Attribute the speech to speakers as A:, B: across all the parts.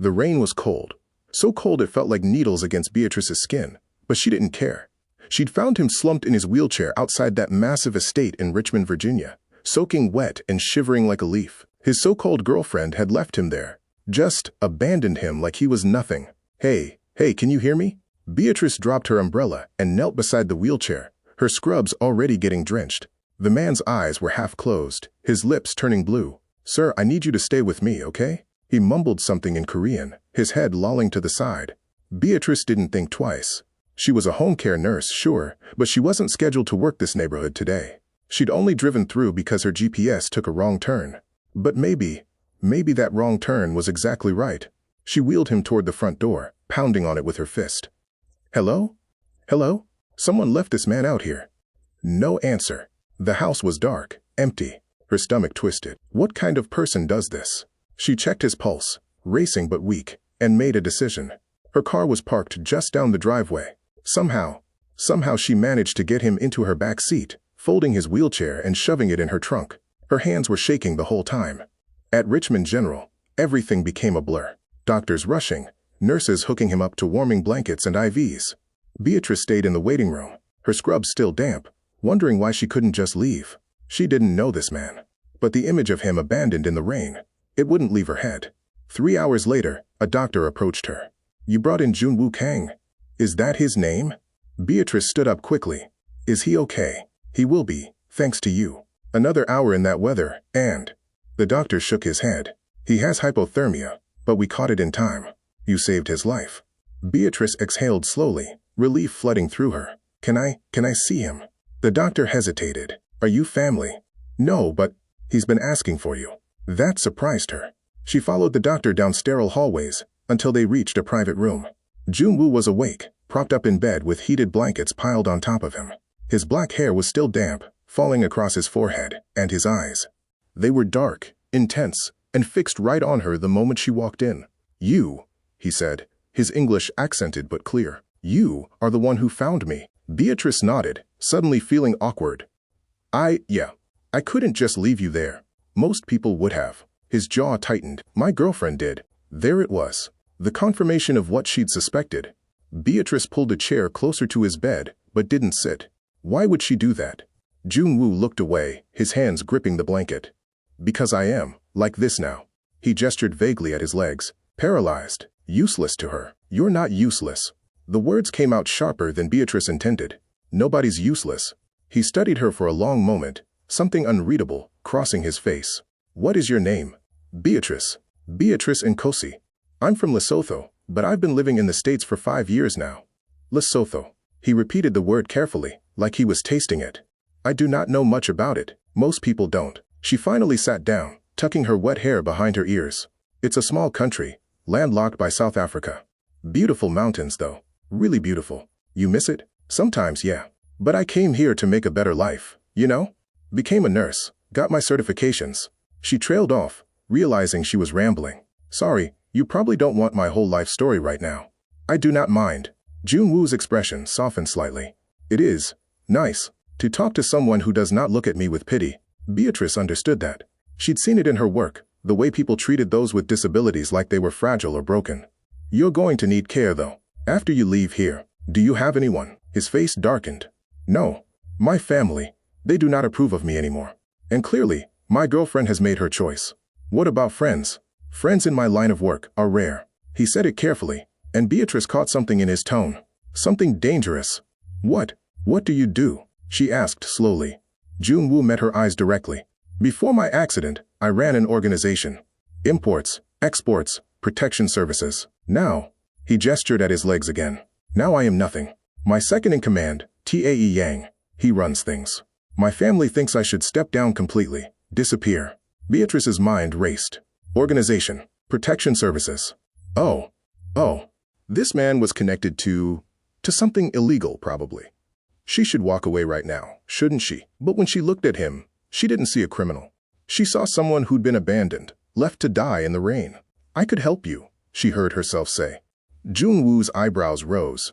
A: The rain was cold. So cold it felt like needles against Beatrice's skin, but she didn't care. She'd found him slumped in his wheelchair outside that massive estate in Richmond, Virginia, soaking wet and shivering like a leaf. His so-called girlfriend had left him there, just abandoned him like he was nothing. Hey, can you hear me? Beatrice dropped her umbrella and knelt beside the wheelchair, her scrubs already getting drenched. The man's eyes were half closed, his lips turning blue. Sir, I need you to stay with me, okay? He mumbled something in Korean, his head lolling to the side. Beatrice didn't think twice. She was a home care nurse, sure, but she wasn't scheduled to work this neighborhood today. She'd only driven through because her GPS took a wrong turn. But maybe that wrong turn was exactly right. She wheeled him toward the front door, pounding on it with her fist. Hello? Hello? Someone left this man out here. No answer. The house was dark, empty. Her stomach twisted. What kind of person does this? She checked his pulse, racing but weak, and made a decision. Her car was parked just down the driveway. Somehow she managed to get him into her back seat, folding his wheelchair and shoving it in her trunk. Her hands were shaking the whole time. At Richmond General, everything became a blur. Doctors rushing, nurses hooking him up to warming blankets and IVs. Beatrice stayed in the waiting room, her scrubs still damp, wondering why she couldn't just leave. She didn't know this man, but the image of him abandoned in the rain, it wouldn't leave her head. 3 hours later, a doctor approached her. You brought in Jun-Woo Kang. Is that his name? Beatrice stood up quickly. Is he okay? He will be, thanks to you. Another hour in that weather, and... The doctor shook his head. He has hypothermia, but we caught it in time. You saved his life. Beatrice exhaled slowly, relief flooding through her. Can I see him? The doctor hesitated. Are you family? No, but he's been asking for you. That surprised her. She followed the doctor down sterile hallways until they reached a private room. Jun-Woo was awake, propped up in bed with heated blankets piled on top of him. His black hair was still damp, falling across his forehead and his eyes. They were dark, intense, and fixed right on her the moment she walked in. You, he said, his English accented but clear. You are the one who found me. Beatrice nodded, suddenly feeling awkward. I couldn't just leave you there. Most people would have. His jaw tightened. My girlfriend did. There it was. The confirmation of what she'd suspected. Beatrice pulled a chair closer to his bed, but didn't sit. Why would she do that? Jun-Woo looked away, his hands gripping the blanket. Because I am, like this now. He gestured vaguely at his legs. Paralyzed. Useless to her. You're not useless. The words came out sharper than Beatrice intended. Nobody's useless. He studied her for a long moment, something unreadable crossing his face. What is your name? Beatrice. Beatrice Nkosi. I'm from Lesotho, but I've been living in the States for 5 years now. Lesotho. He repeated the word carefully, like he was tasting it. I do not know much about it. Most people don't. She finally sat down, tucking her wet hair behind her ears. It's a small country, landlocked by South Africa. Beautiful mountains, though. Really beautiful. You miss it? Sometimes, yeah. But I came here to make a better life, you know? Became a nurse, got my certifications. She trailed off, realizing she was rambling. Sorry, you probably don't want my whole life story right now. I do not mind. Jun-Woo's expression softened slightly. It is nice to talk to someone who does not look at me with pity. Beatrice understood that. She'd seen it in her work, the way people treated those with disabilities like they were fragile or broken. You're going to need care, though. After you leave here, do you have anyone? His face darkened. No. My family. They do not approve of me anymore. And clearly, my girlfriend has made her choice. What about friends? Friends in my line of work are rare. He said it carefully, and Beatrice caught something in his tone. Something dangerous. What? What do you do? She asked slowly. Jun-Woo met her eyes directly. Before my accident, I ran an organization. Imports, exports, protection services. Now, he gestured at his legs again. Now I am nothing. My second in command, Tae Yang. He runs things. My family thinks I should step down completely, disappear. Beatrice's mind raced. Organization, protection services. Oh. This man was connected to something illegal, probably. She should walk away right now, shouldn't she? But when she looked at him, she didn't see a criminal. She saw someone who'd been abandoned, left to die in the rain. I could help you, she heard herself say. Jun-Woo's eyebrows rose.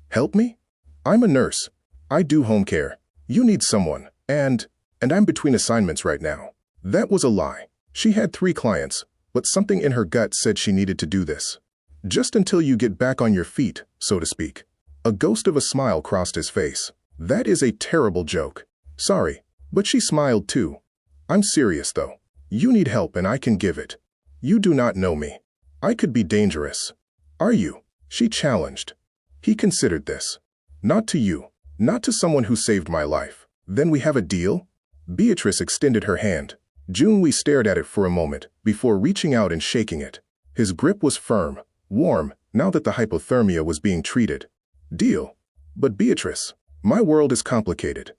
A: Help me? I'm a nurse. I do home care. You need someone, and I'm between assignments right now. That was a lie. She had 3 clients, but something in her gut said she needed to do this. Just until you get back on your feet, so to speak. A ghost of a smile crossed his face. That is a terrible joke. Sorry, but she smiled too. I'm serious though. You need help and I can give it. You do not know me. I could be dangerous. Are you? She challenged. He considered this. Not to you. Not to someone who saved my life. Then we have a deal? Beatrice extended her hand. Junwoo stared at it for a moment before reaching out and shaking it. His grip was firm, warm, now that the hypothermia was being treated. Deal. But Beatrice, my world is complicated.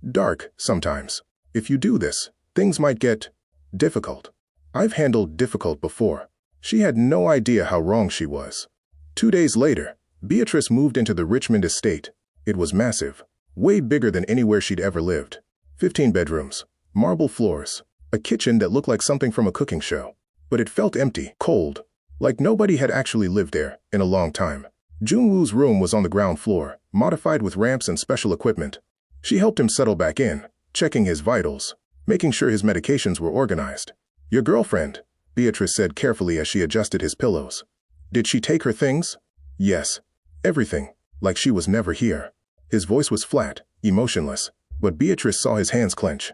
A: Dark, sometimes. If you do this, things might get difficult. I've handled difficult before. She had no idea how wrong she was. 2 days later, Beatrice moved into the Richmond estate. It was massive, way bigger than anywhere she'd ever lived. 15 bedrooms, marble floors, a kitchen that looked like something from a cooking show. But it felt empty, cold, like nobody had actually lived there in a long time. Junwoo's room was on the ground floor, modified with ramps and special equipment. She helped him settle back in, checking his vitals, making sure his medications were organized. Your girlfriend, Beatrice said carefully as she adjusted his pillows. Did she take her things? Yes. Everything, like she was never here. His voice was flat, emotionless, but Beatrice saw his hands clench.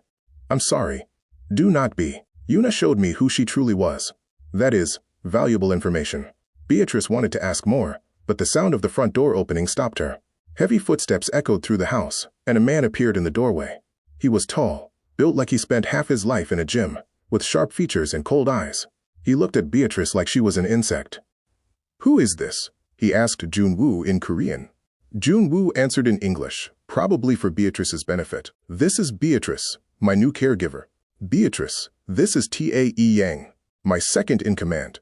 A: I'm sorry. Do not be. Yuna showed me who she truly was. That is, valuable information. Beatrice wanted to ask more, but the sound of the front door opening stopped her. Heavy footsteps echoed through the house, and a man appeared in the doorway. He was tall, built like he spent half his life in a gym, with sharp features and cold eyes. He looked at Beatrice like she was an insect. Who is this? He asked Junwoo in Korean. Junwoo answered in English, probably for Beatrice's benefit. This is Beatrice, my new caregiver. Beatrice, this is Tae Yang, my second in command.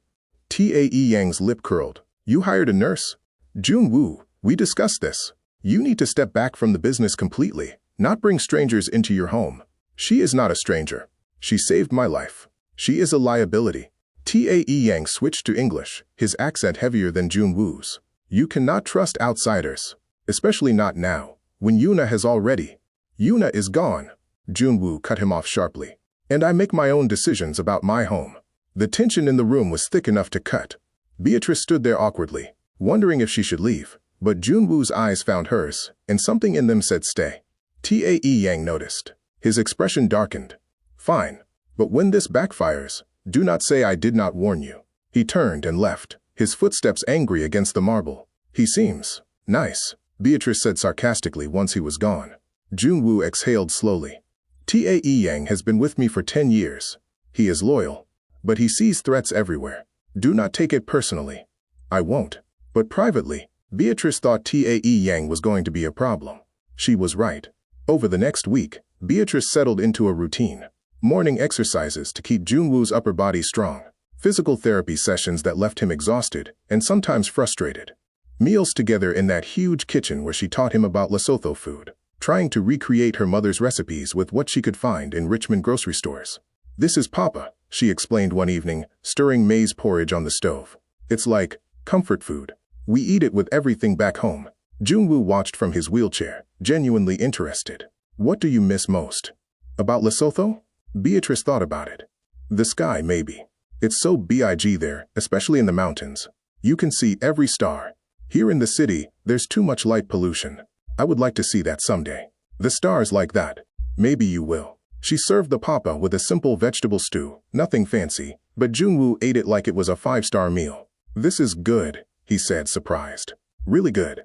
A: Tae Yang's lip curled. You hired a nurse? Junwoo, we discussed this. You need to step back from the business completely, not bring strangers into your home. She is not a stranger. She saved my life. She is a liability. Tae Yang switched to English, his accent heavier than Junwoo's. You cannot trust outsiders, especially not now, when Yuna has already. Yuna is gone. Junwoo cut him off sharply. And I make my own decisions about my home. The tension in the room was thick enough to cut. Beatrice stood there awkwardly, wondering if she should leave, but Junwoo's eyes found hers, and something in them said stay. Tae Yang noticed. His expression darkened. Fine, but when this backfires, do not say I did not warn you. He turned and left, his footsteps angry against the marble. He seems nice, Beatrice said sarcastically once he was gone. Junwoo exhaled slowly. Tae Yang has been with me for 10 years. He is loyal, but he sees threats everywhere. Do not take it personally. I won't. But privately, Beatrice thought Tae Yang was going to be a problem. She was right. Over the next week, Beatrice settled into a routine. Morning exercises to keep Junwoo's upper body strong. Physical therapy sessions that left him exhausted and sometimes frustrated. Meals together in that huge kitchen where she taught him about Lesotho food, trying to recreate her mother's recipes with what she could find in Richmond grocery stores. This is Papa, she explained one evening, stirring maize porridge on the stove. It's like comfort food. We eat it with everything back home. Junwoo watched from his wheelchair, genuinely interested. What do you miss most? About Lesotho? Beatrice thought about it. The sky, maybe. It's so big there, especially in the mountains. You can see every star. Here in the city, there's too much light pollution. I would like to see that someday. The stars like that. Maybe you will. She served the papa with a simple vegetable stew, nothing fancy, but Junwoo ate it like it was a 5-star meal. This is good, he said, surprised. Really good.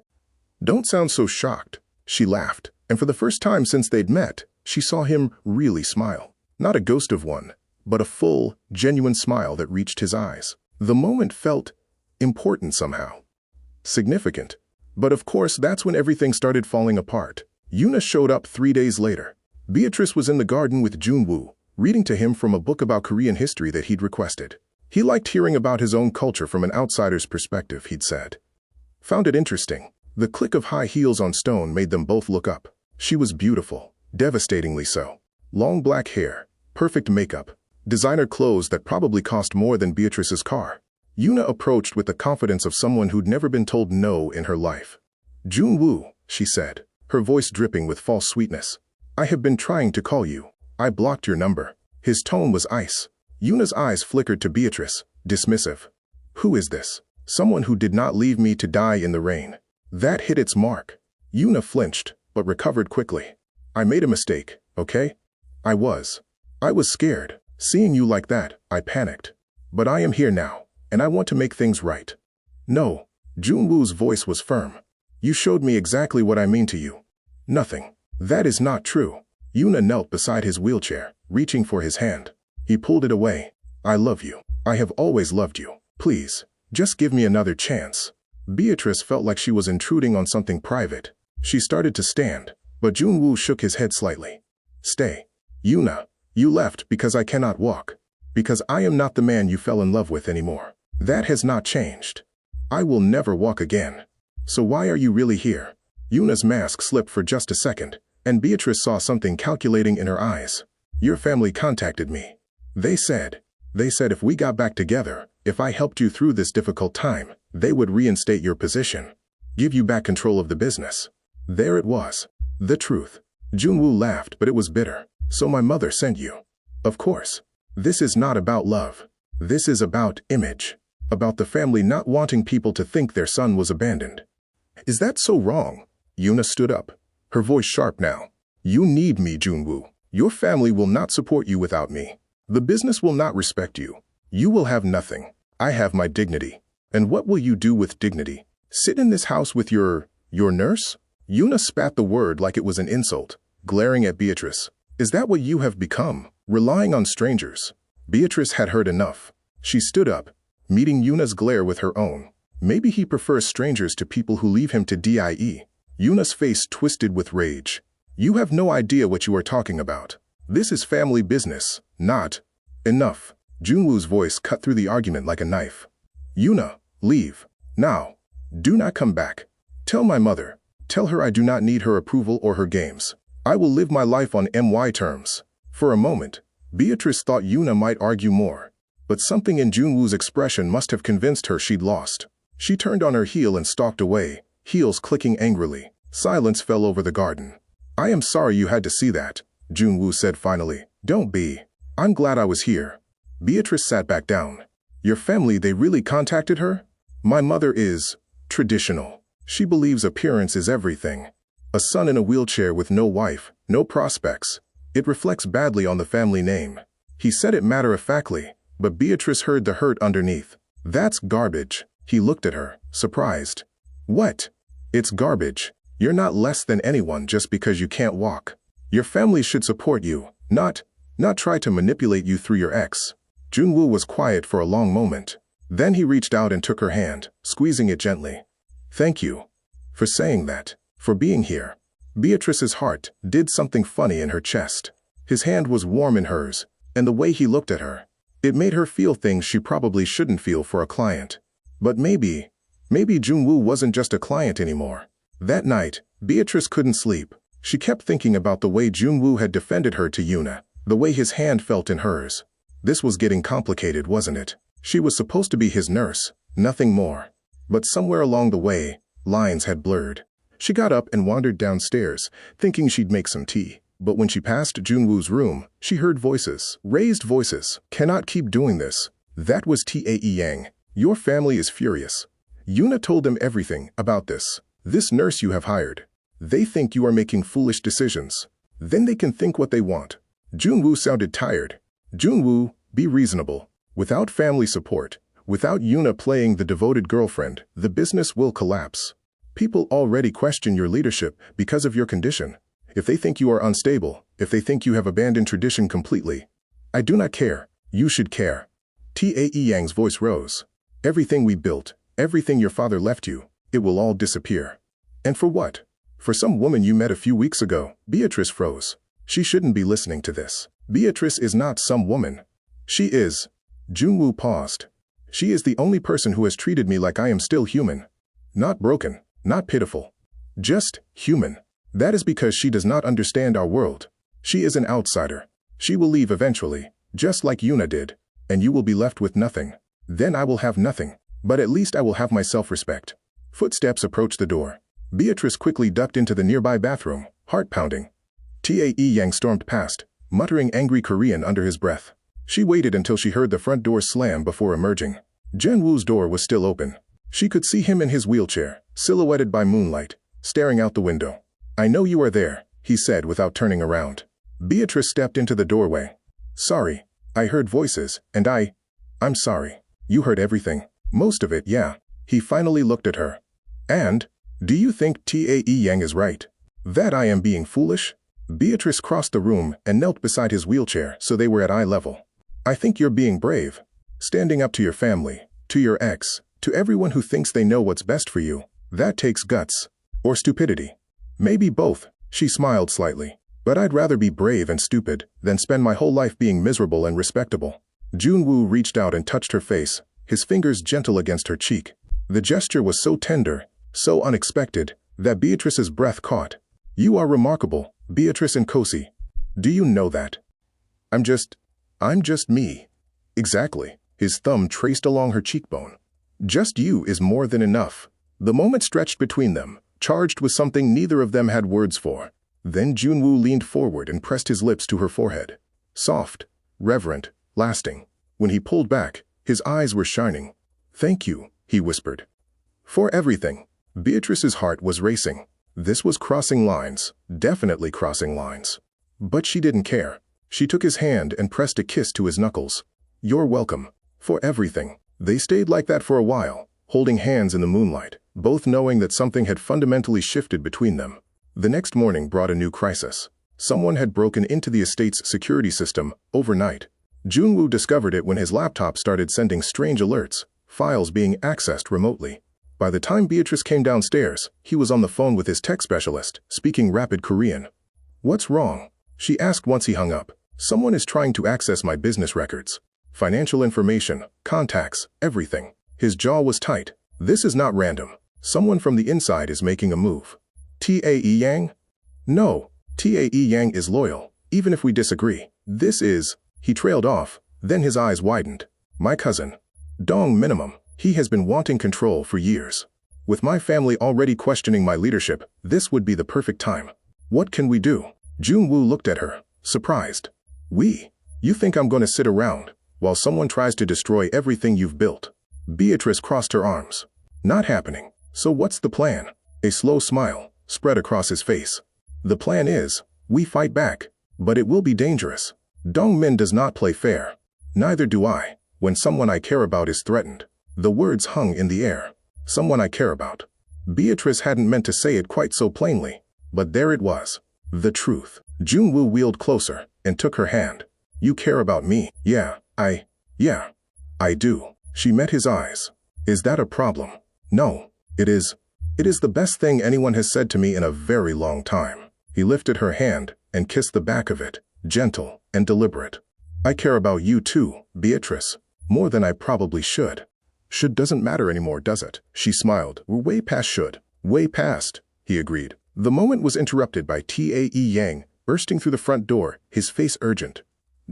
A: Don't sound so shocked. She laughed, and for the first time since they'd met, she saw him really smile. Not a ghost of one, but a full, genuine smile that reached his eyes. The moment felt important somehow. Significant. But of course, that's when everything started falling apart. Yuna showed up 3 days later. Beatrice was in the garden with Junwoo, reading to him from a book about Korean history that he'd requested. He liked hearing about his own culture from an outsider's perspective, he'd said. Found it interesting. The click of high heels on stone made them both look up. She was beautiful, devastatingly so. Long black hair, perfect makeup, designer clothes that probably cost more than Beatrice's car. Yuna approached with the confidence of someone who'd never been told no in her life. Junwoo, she said, her voice dripping with false sweetness. I have been trying to call you. I blocked your number. His tone was ice. Yuna's eyes flickered to Beatrice, dismissive. Who is this? Someone who did not leave me to die in the rain. That hit its mark. Yuna flinched, but recovered quickly. I made a mistake, okay? I was scared. Seeing you like that, I panicked. But I am here now, and I want to make things right. No. Junwoo's voice was firm. You showed me exactly what I mean to you. Nothing. That is not true. Yuna knelt beside his wheelchair, reaching for his hand. He pulled it away. I love you. I have always loved you. Please, just give me another chance. Beatrice felt like she was intruding on something private. She started to stand, but Junwoo shook his head slightly. Stay. Yuna, you left because I cannot walk. Because I am not the man you fell in love with anymore. That has not changed. I will never walk again. So why are you really here? Yuna's mask slipped for just a second, and Beatrice saw something calculating in her eyes. Your family contacted me. They said if we got back together, if I helped you through this difficult time, they would reinstate your position. Give you back control of the business. There it was. The truth. Junwoo laughed, but it was bitter. So my mother sent you. Of course. This is not about love. This is about image. About the family not wanting people to think their son was abandoned. Is that so wrong? Yuna stood up, her voice sharp now. You need me, Junwoo. Your family will not support you without me. The business will not respect you. You will have nothing. I have my dignity. And what will you do with dignity? Sit in this house with your nurse? Yuna spat the word like it was an insult, glaring at Beatrice. Is that what you have become? Relying on strangers? Beatrice had heard enough. She stood up, meeting Yuna's glare with her own. Maybe he prefers strangers to people who leave him to die. Yuna's face twisted with rage. You have no idea what you are talking about. This is family business, not... Enough. Junwoo's voice cut through the argument like a knife. Yuna, leave. Now. Do not come back. Tell my mother. Tell her I do not need her approval or her games. I will live my life on my terms. For a moment, Beatrice thought Yuna might argue more. But something in Junwoo's expression must have convinced her she'd lost. She turned on her heel and stalked away, heels clicking angrily. Silence fell over the garden. I am sorry you had to see that, Junwoo said finally. Don't be. I'm glad I was here. Beatrice sat back down. Your family, they really contacted her? My mother is traditional. She believes appearance is everything. A son in a wheelchair with no wife, no prospects. It reflects badly on the family name. He said it matter-of-factly, but Beatrice heard the hurt underneath. That's garbage. He looked at her, surprised. What? It's garbage. You're not less than anyone just because you can't walk. Your family should support you, not try to manipulate you through your ex. Junwoo was quiet for a long moment. Then he reached out and took her hand, squeezing it gently. Thank you. For saying that. For being here. Beatrice's heart did something funny in her chest. His hand was warm in hers, and the way he looked at her, it made her feel things she probably shouldn't feel for a client. But maybe Junwoo wasn't just a client anymore. That night, Beatrice couldn't sleep. She kept thinking about the way Junwoo had defended her to Yuna, the way his hand felt in hers. This was getting complicated, wasn't it? She was supposed to be his nurse, nothing more. But somewhere along the way, lines had blurred. She got up and wandered downstairs, thinking she'd make some tea. But when she passed Junwoo's room, she heard voices, raised voices. Cannot keep doing this. That was Tae Yang. Your family is furious. Yuna told them everything about this. This nurse you have hired. They think you are making foolish decisions. Then they can think what they want. Junwoo sounded tired. Junwoo, be reasonable. Without family support, without Yuna playing the devoted girlfriend, the business will collapse. People already question your leadership because of your condition. If they think you are unstable, if they think you have abandoned tradition completely. I do not care. You should care. Tae Yang's voice rose. Everything we built, everything your father left you, it will all disappear. And for what? For some woman you met a few weeks ago. Beatrice froze. She shouldn't be listening to this. Beatrice is not some woman. She is. Junwoo paused. She is the only person who has treated me like I am still human. Not broken, not pitiful. Just human. That is because she does not understand our world. She is an outsider. She will leave eventually, just like Yuna did, and you will be left with nothing. Then I will have nothing, but at least I will have my self-respect. Footsteps approached the door. Beatrice quickly ducked into the nearby bathroom, heart pounding. Tae Yang stormed past, muttering angry Korean under his breath. She waited until she heard the front door slam before emerging. Jian-Woo's door was still open. She could see him in his wheelchair, silhouetted by moonlight, staring out the window. "I know you are there," he said without turning around. Beatrice stepped into the doorway. "Sorry. I heard voices, and I'm sorry. You heard everything?" "Most of it, yeah." He finally looked at her. "And? Do you think Tae Yang is right? That I am being foolish?" Beatrice crossed the room and knelt beside his wheelchair so they were at eye level. "I think you're being brave. Standing up to your family, to your ex, to everyone who thinks they know what's best for you. That takes guts. Or stupidity. Maybe both." She smiled slightly. "But I'd rather be brave and stupid than spend my whole life being miserable and respectable." Jun-Woo reached out and touched her face, his fingers gentle against her cheek. The gesture was so tender, so unexpected, that Beatrice's breath caught. "You are remarkable, Beatrice Nkosi. Do you know that? I'm just me." "Exactly." His thumb traced along her cheekbone. "Just you is more than enough." The moment stretched between them, charged with something neither of them had words for. Then Jun-Woo leaned forward and pressed his lips to her forehead. Soft, reverent, lasting. When he pulled back, his eyes were shining. "Thank you," he whispered. "For everything." Beatrice's heart was racing. This was crossing lines, definitely crossing lines. But she didn't care. She took his hand and pressed a kiss to his knuckles. "You're welcome. For everything." They stayed like that for a while, holding hands in the moonlight, both knowing that something had fundamentally shifted between them. The next morning brought a new crisis. Someone had broken into the estate's security system overnight. Jun-Woo discovered it when his laptop started sending strange alerts, files being accessed remotely. By the time Beatrice came downstairs, he was on the phone with his tech specialist, speaking rapid Korean. "What's wrong?" she asked once he hung up. "Someone is trying to access my business records. Financial information, contacts, everything." His jaw was tight. "This is not random. Someone from the inside is making a move." "Tae Yang?" "No. Tae Yang is loyal, even if we disagree. This is..." He trailed off, then his eyes widened. "My cousin. Dong Minimum. He has been wanting control for years. With my family already questioning my leadership, this would be the perfect time. What can we do?" Jun-Woo looked at her, surprised. "We? You think I'm going to sit around while someone tries to destroy everything you've built?" Beatrice crossed her arms. "Not happening. So what's the plan?" A slow smile spread across his face. "The plan is, we fight back, but it will be dangerous. Dong Min does not play fair. Neither do I, when someone I care about is threatened." The words hung in the air. Someone I care about. Beatrice hadn't meant to say it quite so plainly, but there it was. The truth. Jun-Woo wheeled closer and took her hand. "You care about me?" Yeah, I do." She met his eyes. "Is that a problem?" "No, it is. It is the best thing anyone has said to me in a very long time." He lifted her hand and kissed the back of it, gentle and deliberate. "I care about you too, Beatrice, more than I probably should." "Should doesn't matter anymore, does it?" She smiled. "We're way past should." "Way past," he agreed. The moment was interrupted by Tae Yang, bursting through the front door, his face urgent.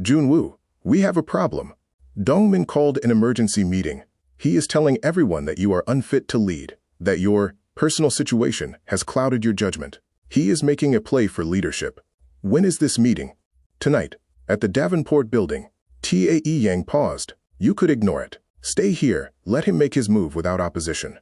A: "Jun-Woo, we have a problem. Dong Min called an emergency meeting. He is telling everyone that you are unfit to lead, that your personal situation has clouded your judgment. He is making a play for leadership." "When is this meeting?" "Tonight, at the Davenport building." Tae Yang paused. "You could ignore it. Stay here, let him make his move without opposition."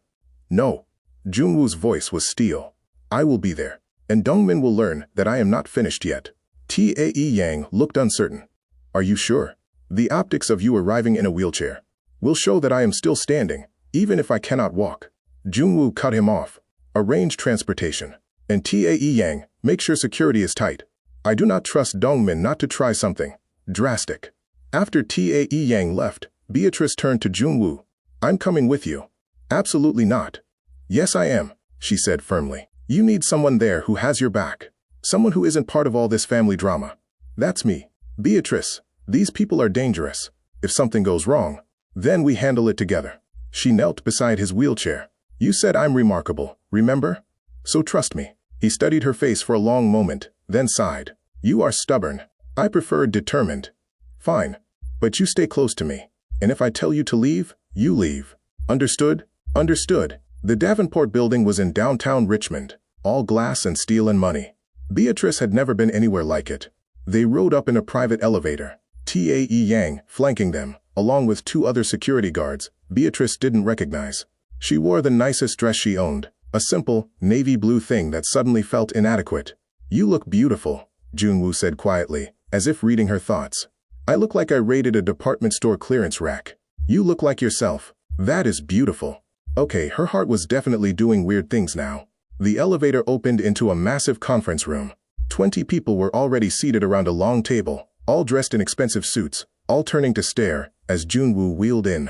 A: "No." Jun-Woo's voice was steel. "I will be there, and Dong Min will learn that I am not finished yet." Tae Yang looked uncertain. "Are you sure? The optics of you arriving in a wheelchair will show that I am still standing, even if I cannot walk." Jun-Woo cut him off. "Arrange transportation. And Tae Yang, make sure security is tight. I do not trust Dong Min not to try something drastic." After Tae Yang left, Beatrice turned to Jun-Woo. "I'm coming with you." "Absolutely not." "Yes, I am," she said firmly. "You need someone there who has your back. Someone who isn't part of all this family drama." "That's me." "Beatrice, these people are dangerous. If something goes wrong, then we handle it together." She knelt beside his wheelchair. "You said I'm remarkable, remember? So trust me." He studied her face for a long moment, then sighed. "You are stubborn. I prefer determined." "Fine. But you stay close to me. And if I tell you to leave, you leave. Understood?" "Understood." The Davenport building was in downtown Richmond, all glass and steel and money. Beatrice had never been anywhere like it. They rode up in a private elevator. Tae Yang, flanking them, along with 2 other security guards, Beatrice didn't recognize. She wore the nicest dress she owned, a simple, navy blue thing that suddenly felt inadequate. "You look beautiful," Junwoo said quietly, as if reading her thoughts. "I look like I raided a department store clearance rack. You look like yourself. That is beautiful." Okay, her heart was definitely doing weird things now. The elevator opened into a massive conference room. 20 people were already seated around a long table, all dressed in expensive suits, all turning to stare, as Junwoo wheeled in.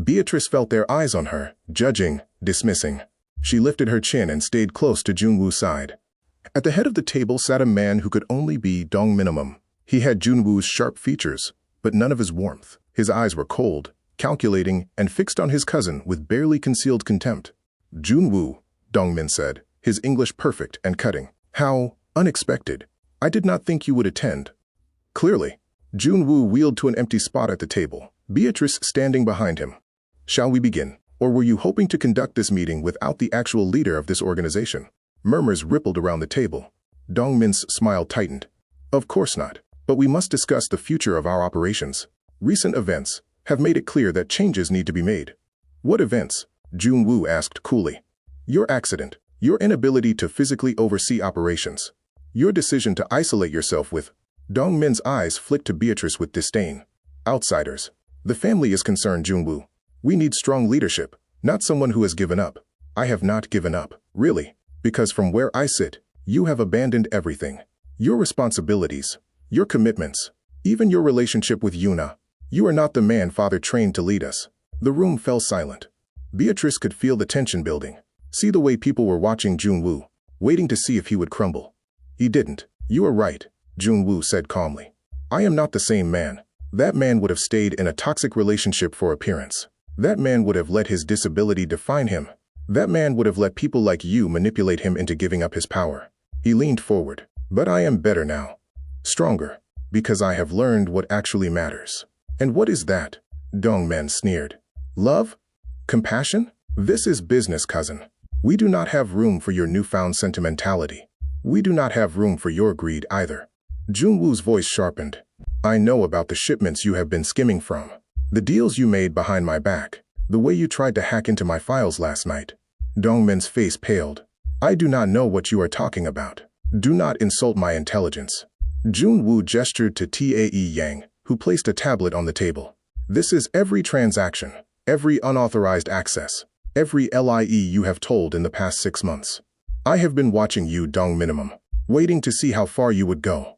A: Beatrice felt their eyes on her, judging, dismissing. She lifted her chin and stayed close to Junwoo's side. At the head of the table sat a man who could only be Dong Minimum. He had Junwoo's sharp features, but none of his warmth. His eyes were cold, calculating, and fixed on his cousin with barely concealed contempt. "Junwoo," Dongmin said, his English perfect and cutting. "How unexpected. I did not think you would attend." Clearly, Junwoo wheeled to an empty spot at the table, Beatrice standing behind him. "Shall we begin? Or were you hoping to conduct this meeting without the actual leader of this organization?" Murmurs rippled around the table. Dongmin's smile tightened. "Of course not, but we must discuss the future of our operations. Recent events have made it clear that changes need to be made." "What events?" Junwoo asked coolly. "Your accident, your inability to physically oversee operations, your decision to isolate yourself with—" Dongmin's eyes flicked to Beatrice with disdain. "Outsiders. The family is concerned, Junwoo. We need strong leadership, not someone who has given up." "I have not given up, really, because from where I sit, you have abandoned everything. Your responsibilities, your commitments, even your relationship with Yuna. You are not the man father trained to lead us." The room fell silent. Beatrice could feel the tension building, see the way people were watching Junwoo, waiting to see if he would crumble. He didn't. "You are right," Junwoo said calmly. "I am not the same man. That man would have stayed in a toxic relationship for appearance. That man would have let his disability define him. That man would have let people like you manipulate him into giving up his power." He leaned forward. "But I am better now. Stronger. Because I have learned what actually matters." "And what is that?" Dongman sneered. "Love? Compassion? This is business, cousin. We do not have room for your newfound sentimentality. We do not have room for your greed either." Junwoo's voice sharpened. "I know about the shipments you have been skimming from. The deals you made behind my back. The way you tried to hack into my files last night." Dongman's face paled. "I do not know what you are talking about. Do not insult my intelligence." Junwoo gestured to Tae Yang, who placed a tablet on the table. "This is every transaction, every unauthorized access, every LIE you have told in the past 6 months. I have been watching you, Dong Minimum, waiting to see how far you would go."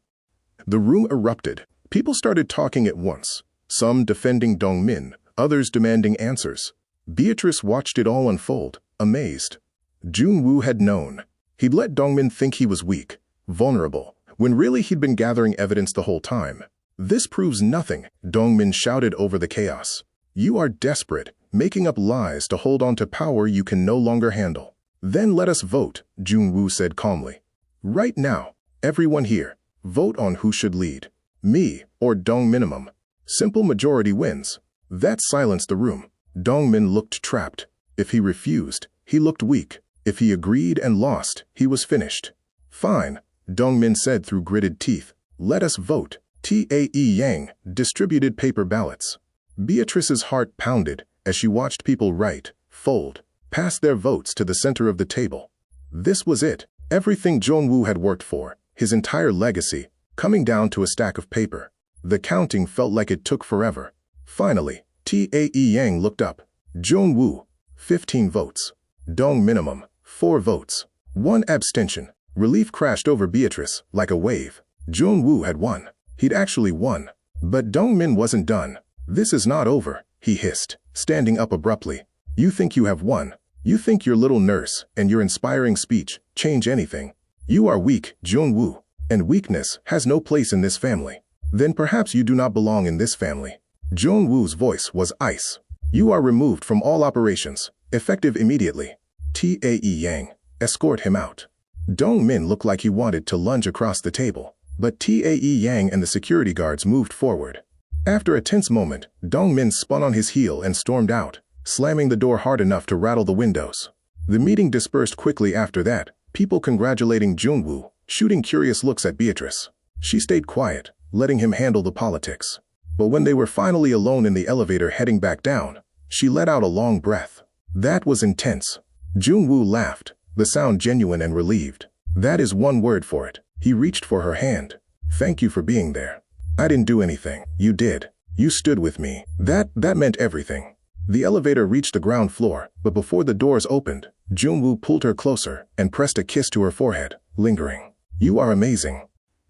A: The room erupted. People started talking at once, some defending Dong Min, others demanding answers. Beatrice watched it all unfold, amazed. Junwoo had known. He'd let Dongmin think he was weak, vulnerable, when really he'd been gathering evidence the whole time. "This proves nothing," Dongmin shouted over the chaos. "You are desperate, making up lies to hold on to power you can no longer handle." "Then let us vote," Junwoo said calmly. "Right now, everyone here, vote on who should lead. Me or Dong Minimum. Simple majority wins." That silenced the room. Dongmin looked trapped. If he refused, he looked weak. If he agreed and lost, he was finished. "Fine," Dongmin said through gritted teeth. "Let us vote." Tae Yang distributed paper ballots. Beatrice's heart pounded as she watched people write, fold, pass their votes to the center of the table. This was it. Everything Junwoo had worked for, his entire legacy, coming down to a stack of paper. The counting felt like it took forever. Finally, Tae Yang looked up. Junwoo, 15 votes. Dong Minimum, 4 votes. 1 abstention. Relief crashed over Beatrice like a wave. Junwoo had won. He'd actually won. But Dongmin wasn't done. "This is not over," he hissed, standing up abruptly. "You think you have won. You think your little nurse and your inspiring speech change anything. You are weak, Junwoo, and weakness has no place in this family. Then perhaps you do not belong in this family." Junwoo's voice was ice. "You are removed from all operations, effective immediately." Tae Yang, escort him out. Dongmin looked like he wanted to lunge across the table, but Tae Yang and the security guards moved forward. After a tense moment, Dongmin spun on his heel and stormed out, slamming the door hard enough to rattle the windows. The meeting dispersed quickly after that, people congratulating Junwoo, shooting curious looks at Beatrice. She stayed quiet, letting him handle the politics. But when they were finally alone in the elevator heading back down, she let out a long breath. That was intense. Jun-woo laughed, the sound genuine and relieved. That is one word for it. He reached for her hand. Thank you for being there. I didn't do anything. You did. You stood with me. That meant everything. The elevator reached the ground floor, but before the doors opened, Jun-woo pulled her closer and pressed a kiss to her forehead, lingering. You are amazing.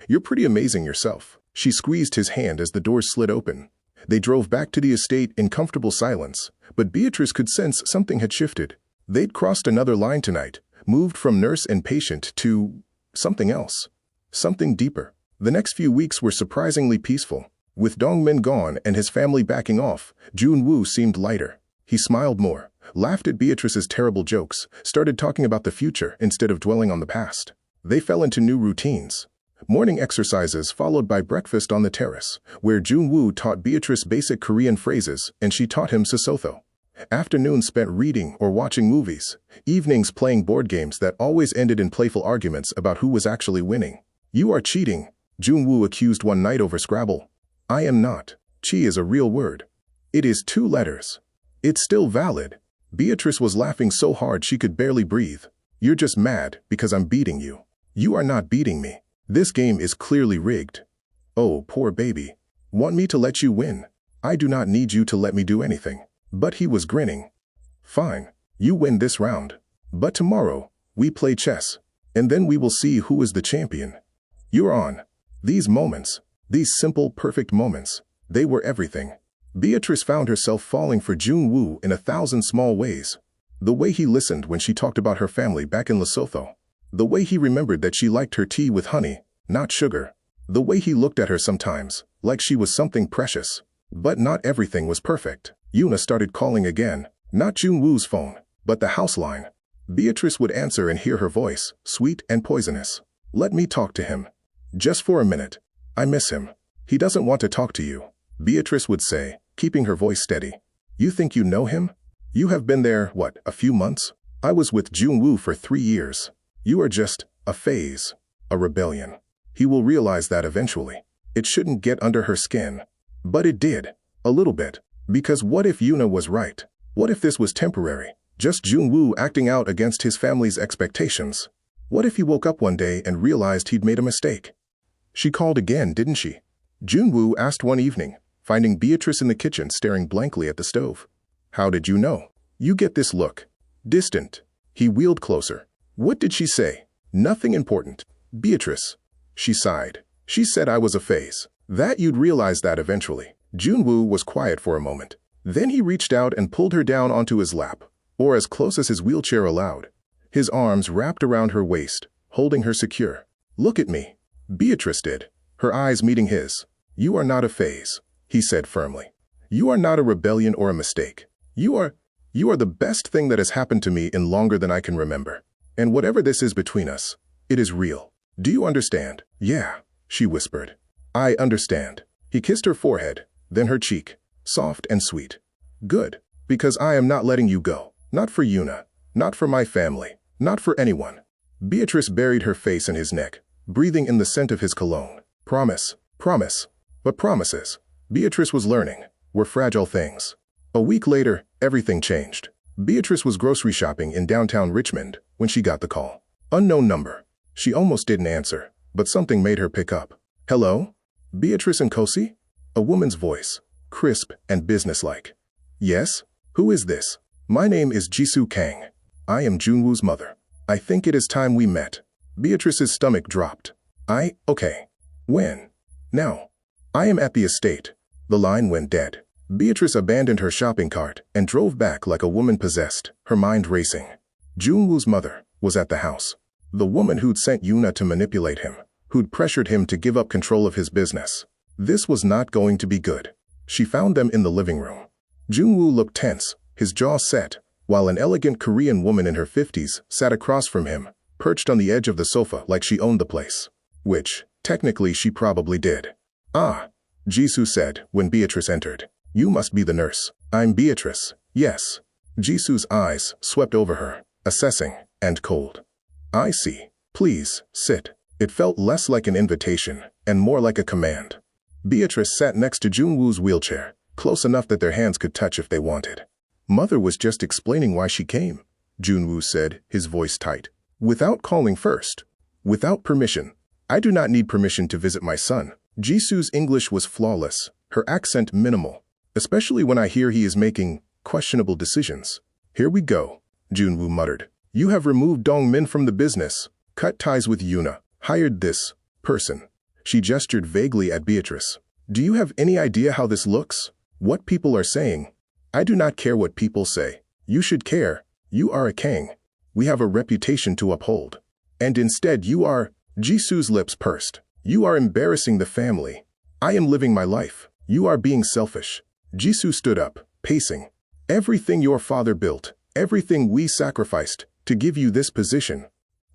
A: You're pretty amazing yourself. She squeezed his hand as the doors slid open. They drove back to the estate in comfortable silence, but Beatrice could sense something had shifted. They'd crossed another line tonight, moved from nurse and patient to something else. Something deeper. The next few weeks were surprisingly peaceful. With Dongmin gone and his family backing off, Jun-woo seemed lighter. He smiled more, laughed at Beatrice's terrible jokes, started talking about the future instead of dwelling on the past. They fell into new routines. Morning exercises followed by breakfast on the terrace, where Jun-woo taught Beatrice basic Korean phrases and she taught him Sesotho. Afternoons spent reading or watching movies, evenings playing board games that always ended in playful arguments about who was actually winning. You are cheating, Jun-woo accused one night over Scrabble. I am not. Chi is a real word. It is 2 letters. It's still valid. Beatrice was laughing so hard she could barely breathe. You're just mad because I'm beating you. You are not beating me. This game is clearly rigged. Oh, poor baby. Want me to let you win? I do not need you to let me do anything. But he was grinning. Fine. You win this round. But tomorrow, we play chess. And then we will see who is the champion. You're on. These moments. These simple, perfect moments, they were everything. Beatrice found herself falling for Jun-woo in 1,000 small ways. The way he listened when she talked about her family back in Lesotho. The way he remembered that she liked her tea with honey, not sugar. The way he looked at her sometimes, like she was something precious. But not everything was perfect. Yuna started calling again, not Jun-woo's phone, but the house line. Beatrice would answer and hear her voice, sweet and poisonous. Let me talk to him. Just for a minute. I miss him. He doesn't want to talk to you, Beatrice would say, keeping her voice steady. You think you know him? You have been there, what, a few months? I was with Jun-woo for 3 years. You are just a phase, a rebellion. He will realize that eventually. It shouldn't get under her skin. But it did, a little bit. Because what if Yuna was right? What if this was temporary? Just Jun-woo acting out against his family's expectations? What if he woke up one day and realized he'd made a mistake? She called again, didn't she? Jun-woo asked one evening, finding Beatrice in the kitchen staring blankly at the stove. How did you know? You get this look. Distant. He wheeled closer. What did she say? Nothing important. Beatrice. She sighed. She said I was a phase. That you'd realize that eventually. Jun-woo was quiet for a moment. Then he reached out and pulled her down onto his lap, or as close as his wheelchair allowed. His arms wrapped around her waist, holding her secure. Look at me. Beatrice did, her eyes meeting his. You are not a phase, he said firmly. You are not a rebellion or a mistake. You are the best thing that has happened to me in longer than I can remember. And whatever this is between us, it is real. Do you understand? Yeah, she whispered. I understand. He kissed her forehead, then her cheek, soft and sweet. Good, because I am not letting you go. Not for Yuna, not for my family, not for anyone. Beatrice buried her face in his neck, breathing in the scent of his cologne. Promise, promise. But promises, Beatrice was learning, were fragile things. A week later, everything changed. Beatrice was grocery shopping in downtown Richmond when she got the call. Unknown number. She almost didn't answer, but something made her pick up. Hello? Beatrice and Kosi? A woman's voice, crisp and businesslike. Yes? Who is this? My name is Jisoo Kang. I am Jun-woo's mother. I think it is time we met. Beatrice's stomach dropped. Okay. When? Now. I am at the estate. The line went dead. Beatrice abandoned her shopping cart and drove back like a woman possessed, her mind racing. Jun-woo's mother was at the house. The woman who'd sent Yuna to manipulate him, who'd pressured him to give up control of his business. This was not going to be good. She found them in the living room. Jun-woo looked tense, his jaw set, while an elegant Korean woman in her 50s sat across from him, perched on the edge of the sofa like she owned the place. Which, technically, she probably did. Ah, Jisoo said when Beatrice entered. You must be the nurse. I'm Beatrice. Yes. Jisoo's eyes swept over her, assessing and cold. I see. Please, sit. It felt less like an invitation and more like a command. Beatrice sat next to Junwoo's wheelchair, close enough that their hands could touch if they wanted. Mother was just explaining why she came, Junwoo said, his voice tight. Without calling first. Without permission. I do not need permission to visit my son. Jisoo's English was flawless, her accent minimal, especially when I hear he is making questionable decisions. Here we go, Junwoo muttered. You have removed Dongmin from the business, cut ties with Yuna, hired this person. She gestured vaguely at Beatrice. Do you have any idea how this looks? What people are saying? I do not care what people say. You should care. You are a Kang. We have a reputation to uphold. And instead you are... Jisoo's lips pursed. You are embarrassing the family. I am living my life. You are being selfish. Jisoo stood up, pacing. Everything your father built, everything we sacrificed to give you this position,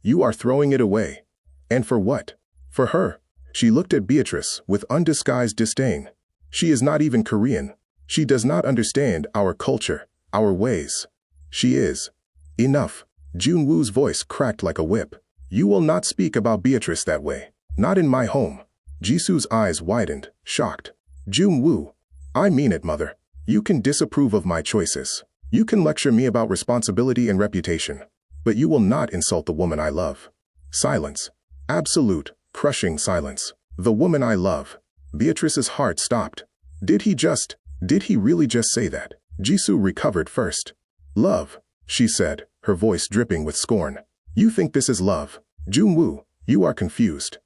A: you are throwing it away. And for what? For her. She looked at Beatrice with undisguised disdain. She is not even Korean. She does not understand our culture, our ways. She is. Enough. Junwoo's voice cracked like a whip. You will not speak about Beatrice that way. Not in my home. Jisoo's eyes widened, shocked. Junwoo. I mean it, mother. You can disapprove of my choices. You can lecture me about responsibility and reputation. But you will not insult the woman I love. Silence. Absolute, crushing silence. The woman I love. Beatrice's heart stopped. Did he really just say that? Jisoo recovered first. Love, she said, her voice dripping with scorn. You think this is love? Junwoo, you are confused.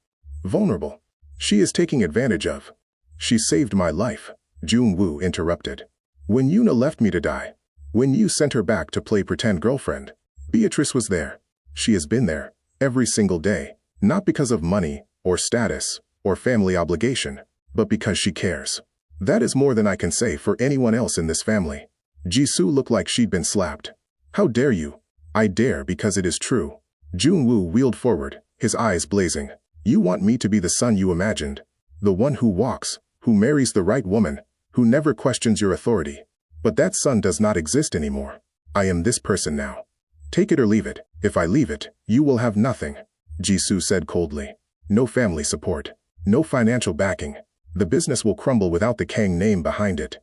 A: Vulnerable. She is taking advantage of. She saved my life, Junwoo interrupted. When Yuna left me to die, when you sent her back to play pretend girlfriend, Beatrice was there. She has been there, every single day, not because of money, or status, or family obligation, but because she cares. That is more than I can say for anyone else in this family. Jisoo looked like she'd been slapped. How dare you? I dare because it is true. Junwoo wheeled forward, his eyes blazing. You want me to be the son you imagined. The one who walks, who marries the right woman, who never questions your authority. But that son does not exist anymore. I am this person now. Take it or leave it. If I leave it, you will have nothing, Jisoo said coldly. No family support. No financial backing. The business will crumble without the Kang name behind it.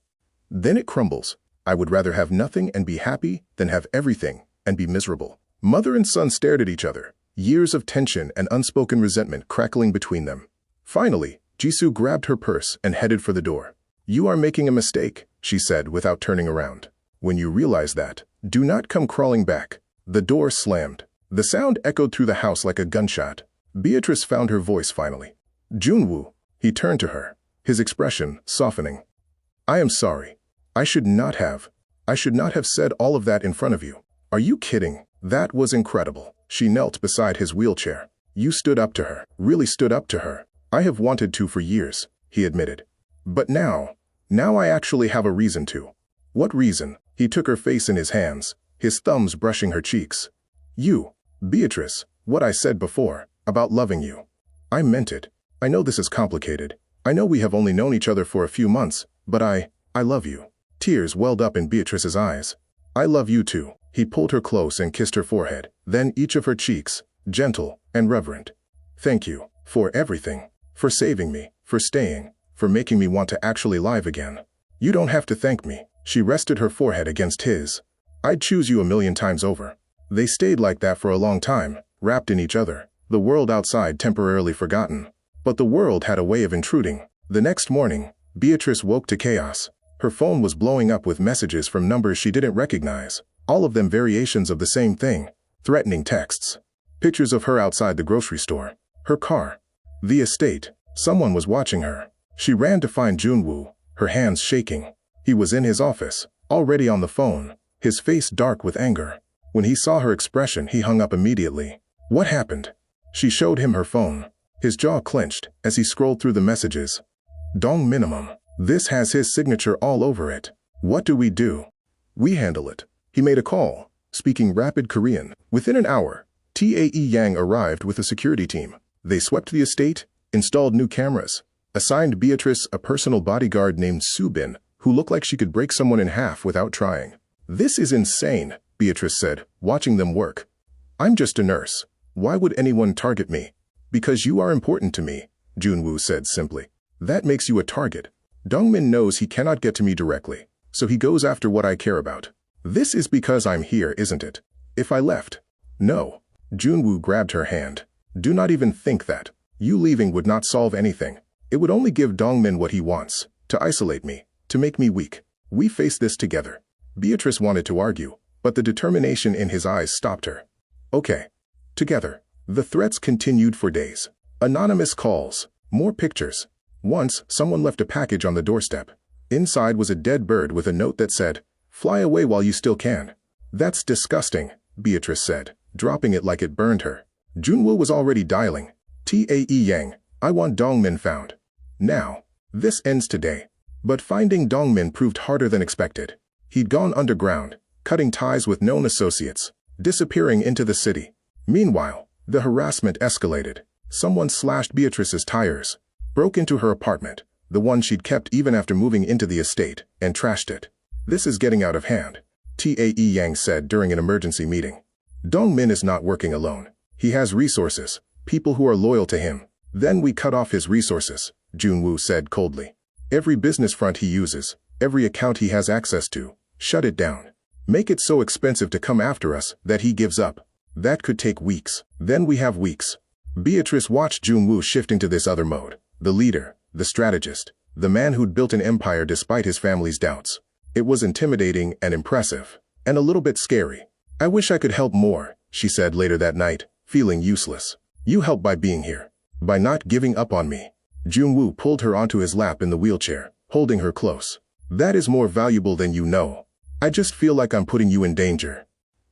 A: Then it crumbles. I would rather have nothing and be happy than have everything and be miserable. Mother and son stared at each other, years of tension and unspoken resentment crackling between them. Finally, Jisoo grabbed her purse and headed for the door. You are making a mistake, she said without turning around. When you realize that, do not come crawling back. The door slammed. The sound echoed through the house like a gunshot. Beatrice found her voice finally. Junwoo. He turned to her, his expression softening. I am sorry. I should not have said all of that in front of you. Are you kidding? That was incredible. She knelt beside his wheelchair. You stood up to her, really stood up to her. I have wanted to for years, he admitted. But now I actually have a reason to. What reason? He took her face in his hands, his thumbs brushing her cheeks. You, Beatrice, what I said before, about loving you. I meant it. I know this is complicated. I know we have only known each other for a few months, but I love you. Tears welled up in Beatrice's eyes. I love you too. He pulled her close and kissed her forehead, then each of her cheeks, gentle and reverent. Thank you, for everything, for saving me, for staying, for making me want to actually live again. You don't have to thank me. She rested her forehead against his. I'd choose you a million times over. They stayed like that for a long time, wrapped in each other, the world outside temporarily forgotten. But the world had a way of intruding. The next morning, Beatrice woke to chaos. Her phone was blowing up with messages from numbers she didn't recognize, all of them variations of the same thing, threatening texts. Pictures of her outside the grocery store, her car, the estate. Someone was watching her. She ran to find Junwoo, her hands shaking. He was in his office, already on the phone, his face dark with anger. When he saw her expression, he hung up immediately. What happened? She showed him her phone. His jaw clenched as he scrolled through the messages. Dong minimum. This has his signature all over it. What do we do? We handle it. He made a call, speaking rapid Korean. Within an hour, TAE Yang arrived with a security team. They swept the estate, installed new cameras, assigned Beatrice a personal bodyguard named Subin, who looked like she could break someone in half without trying. This is insane, Beatrice said, watching them work. I'm just a nurse. Why would anyone target me? Because you are important to me, Junwoo said simply. That makes you a target. Dongmin knows he cannot get to me directly, so he goes after what I care about. This is because I'm here, isn't it? If I left. No. Junwoo grabbed her hand. Do not even think that. You leaving would not solve anything. It would only give Dongmin what he wants, to isolate me, to make me weak. We face this together. Beatrice wanted to argue, but the determination in his eyes stopped her. Okay. Together. The threats continued for days. Anonymous calls. More pictures. Once, someone left a package on the doorstep. Inside was a dead bird with a note that said, "Fly away while you still can." That's disgusting, Beatrice said, dropping it like it burned her. Junwoo was already dialing. "Tae Yang, I want Dongmin found. Now. This ends today." But finding Dongmin proved harder than expected. He'd gone underground, cutting ties with known associates, disappearing into the city. Meanwhile, the harassment escalated. Someone slashed Beatrice's tires, broke into her apartment, the one she'd kept even after moving into the estate, and trashed it. "This is getting out of hand," Tae Yang said during an emergency meeting. "Dongmin is not working alone. He has resources, people who are loyal to him." "Then we cut off his resources," Junwoo said coldly. "Every business front he uses, every account he has access to, shut it down. Make it so expensive to come after us that he gives up. That could take weeks. Then we have weeks." Beatrice watched Junwoo shift into this other mode. The leader, the strategist, the man who'd built an empire despite his family's doubts. It was intimidating and impressive, and a little bit scary. "I wish I could help more," she said later that night, feeling useless. "You help by being here, by not giving up on me." Junwoo pulled her onto his lap in the wheelchair, holding her close. "That is more valuable than you know. I just feel like I'm putting you in danger."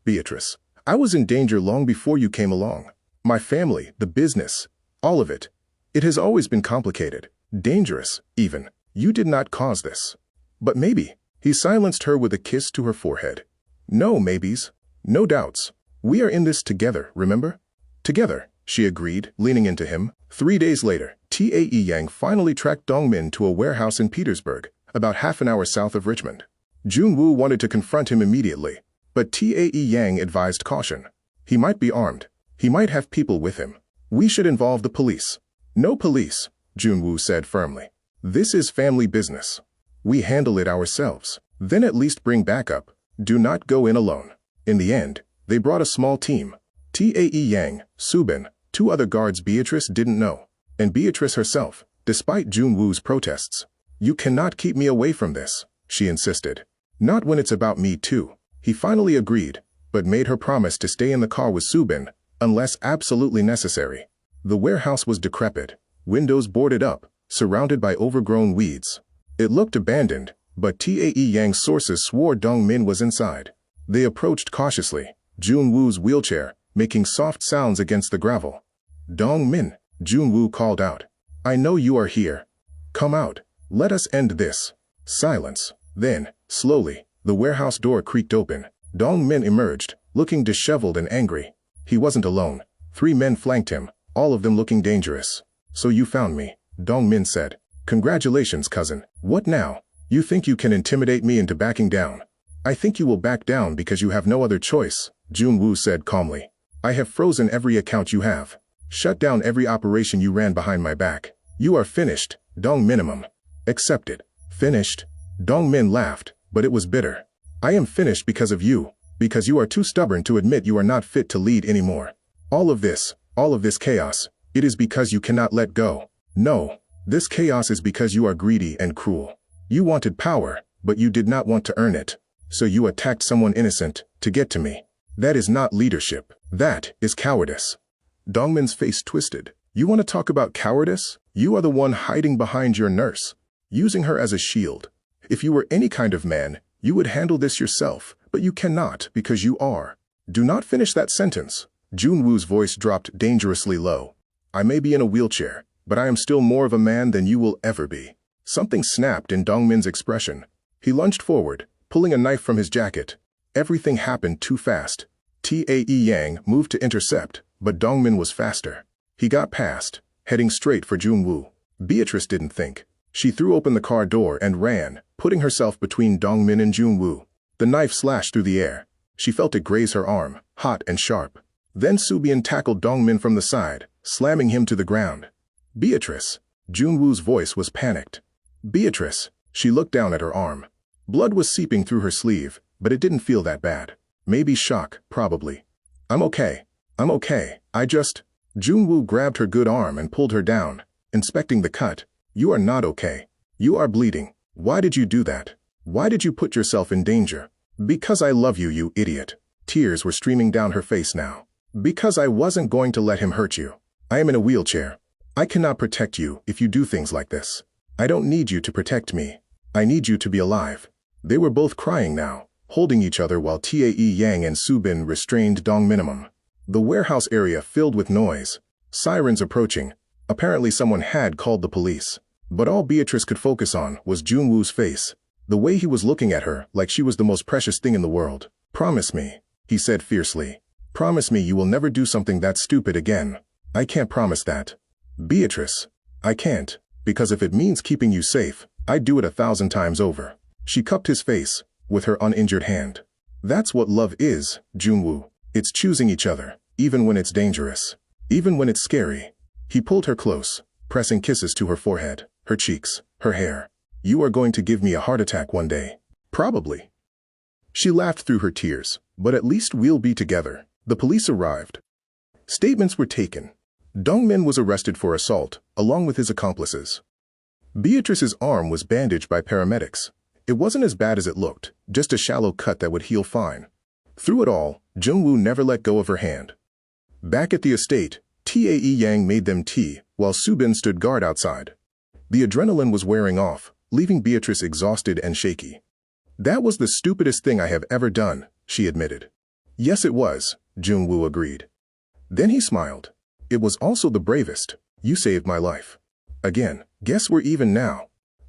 A: "Beatrice, I was in danger long before you came along. My family, the business, all of it. It has always been complicated, dangerous, even. You did not cause this." "But maybe." He silenced her with a kiss to her forehead. "No maybes. No doubts. We are in this together, remember?" "Together," she agreed, leaning into him. 3 days later, Tae Yang finally tracked Dongmin to a warehouse in Petersburg, about half an hour south of Richmond. Junwoo wanted to confront him immediately, but Tae Yang advised caution. He might be armed. He might have people with him. "We should involve the police." "No police," Junwoo said firmly. "This is family business. We handle it ourselves. Then at least bring backup. Do not go in alone." In the end, they brought a small team. Tae Yang, Subin, 2 other guards Beatrice didn't know, and Beatrice herself, despite Junwoo's protests. "You cannot keep me away from this," she insisted. "Not when it's about me too." He finally agreed, but made her promise to stay in the car with Subin, unless absolutely necessary. The warehouse was decrepit, windows boarded up, surrounded by overgrown weeds. It looked abandoned, but Tae Yang's sources swore Dongmin was inside. They approached cautiously, Junwoo's wheelchair making soft sounds against the gravel. "Dongmin," Junwoo called out. "I know you are here. Come out. Let us end this." Silence. Then, slowly, the warehouse door creaked open. Dongmin emerged, looking disheveled and angry. He wasn't alone. 3 men flanked him, all of them looking dangerous. "So you found me," Dongmin said. "Congratulations, cousin. What now? You think you can intimidate me into backing down?" "I think you will back down because you have no other choice," Junwoo said calmly. "I have frozen every account you have. Shut down every operation you ran behind my back. You are finished, Dong minimum." "Accepted." "Finished?" Dongmin laughed, but it was bitter. "I am finished because of you, because you are too stubborn to admit you are not fit to lead anymore. All of this chaos, it is because you cannot let go. No, this chaos is because you are greedy and cruel. You wanted power, but you did not want to earn it. So you attacked someone innocent to get to me. That is not leadership. That is cowardice." Dongmin's face twisted. "You want to talk about cowardice? You are the one hiding behind your nurse, using her as a shield. If you were any kind of man, you would handle this yourself, but you cannot because you are." "Do not finish that sentence." Junwoo's voice dropped dangerously low. "I may be in a wheelchair, but I am still more of a man than you will ever be." Something snapped in Dongmin's expression. He lunged forward, pulling a knife from his jacket. Everything happened too fast. Tae Yang moved to intercept, but Dongmin was faster. He got past, heading straight for Junwoo. Beatrice didn't think. She threw open the car door and ran, putting herself between Dongmin and Junwoo. The knife slashed through the air. She felt it graze her arm, hot and sharp. Then Subian tackled Dongmin from the side, slamming him to the ground. "Beatrice!" Junwoo's voice was panicked. Beatrice. She looked down at her arm. Blood was seeping through her sleeve, but it didn't feel that bad. Maybe shock, probably. I'm okay. I'm okay. Junwoo grabbed her good arm and pulled her down, inspecting the cut. You are not okay. You are bleeding. Why did you do that? Why did you put yourself in danger? Because I love you, you idiot. Tears were streaming down her face now. Because I wasn't going to let him hurt you. I am in a wheelchair. I cannot protect you if you do things like this. I don't need you to protect me. I need you to be alive. They were both crying now, holding each other while Tae Yang and Subin restrained Dong Minimum. The warehouse area filled with noise. Sirens approaching. Apparently someone had called the police. But all Beatrice could focus on was Junwoo's face. The way he was looking at her like she was the most precious thing in the world. Promise me, he said fiercely. Promise me you will never do something that stupid again. I can't promise that. Beatrice, I can't, because if it means keeping you safe, I'd do it 1,000 times over. She cupped his face with her uninjured hand. That's what love is, Junwoo. It's choosing each other, even when it's dangerous, even when it's scary. He pulled her close, pressing kisses to her forehead, her cheeks, her hair. You are going to give me a heart attack one day. Probably. She laughed through her tears, but at least we'll be together. The police arrived. Statements were taken. Dongmin was arrested for assault, along with his accomplices. Beatrice's arm was bandaged by paramedics. It wasn't as bad as it looked, just a shallow cut that would heal fine. Through it all, Junwoo never let go of her hand. Back at the estate, Tae Yang made them tea, while Subin stood guard outside. The adrenaline was wearing off, leaving Beatrice exhausted and shaky. That was the stupidest thing I have ever done, she admitted. Yes, it was, Junwoo agreed. Then he smiled. It was also the bravest. You saved my life. Again, guess we're even now.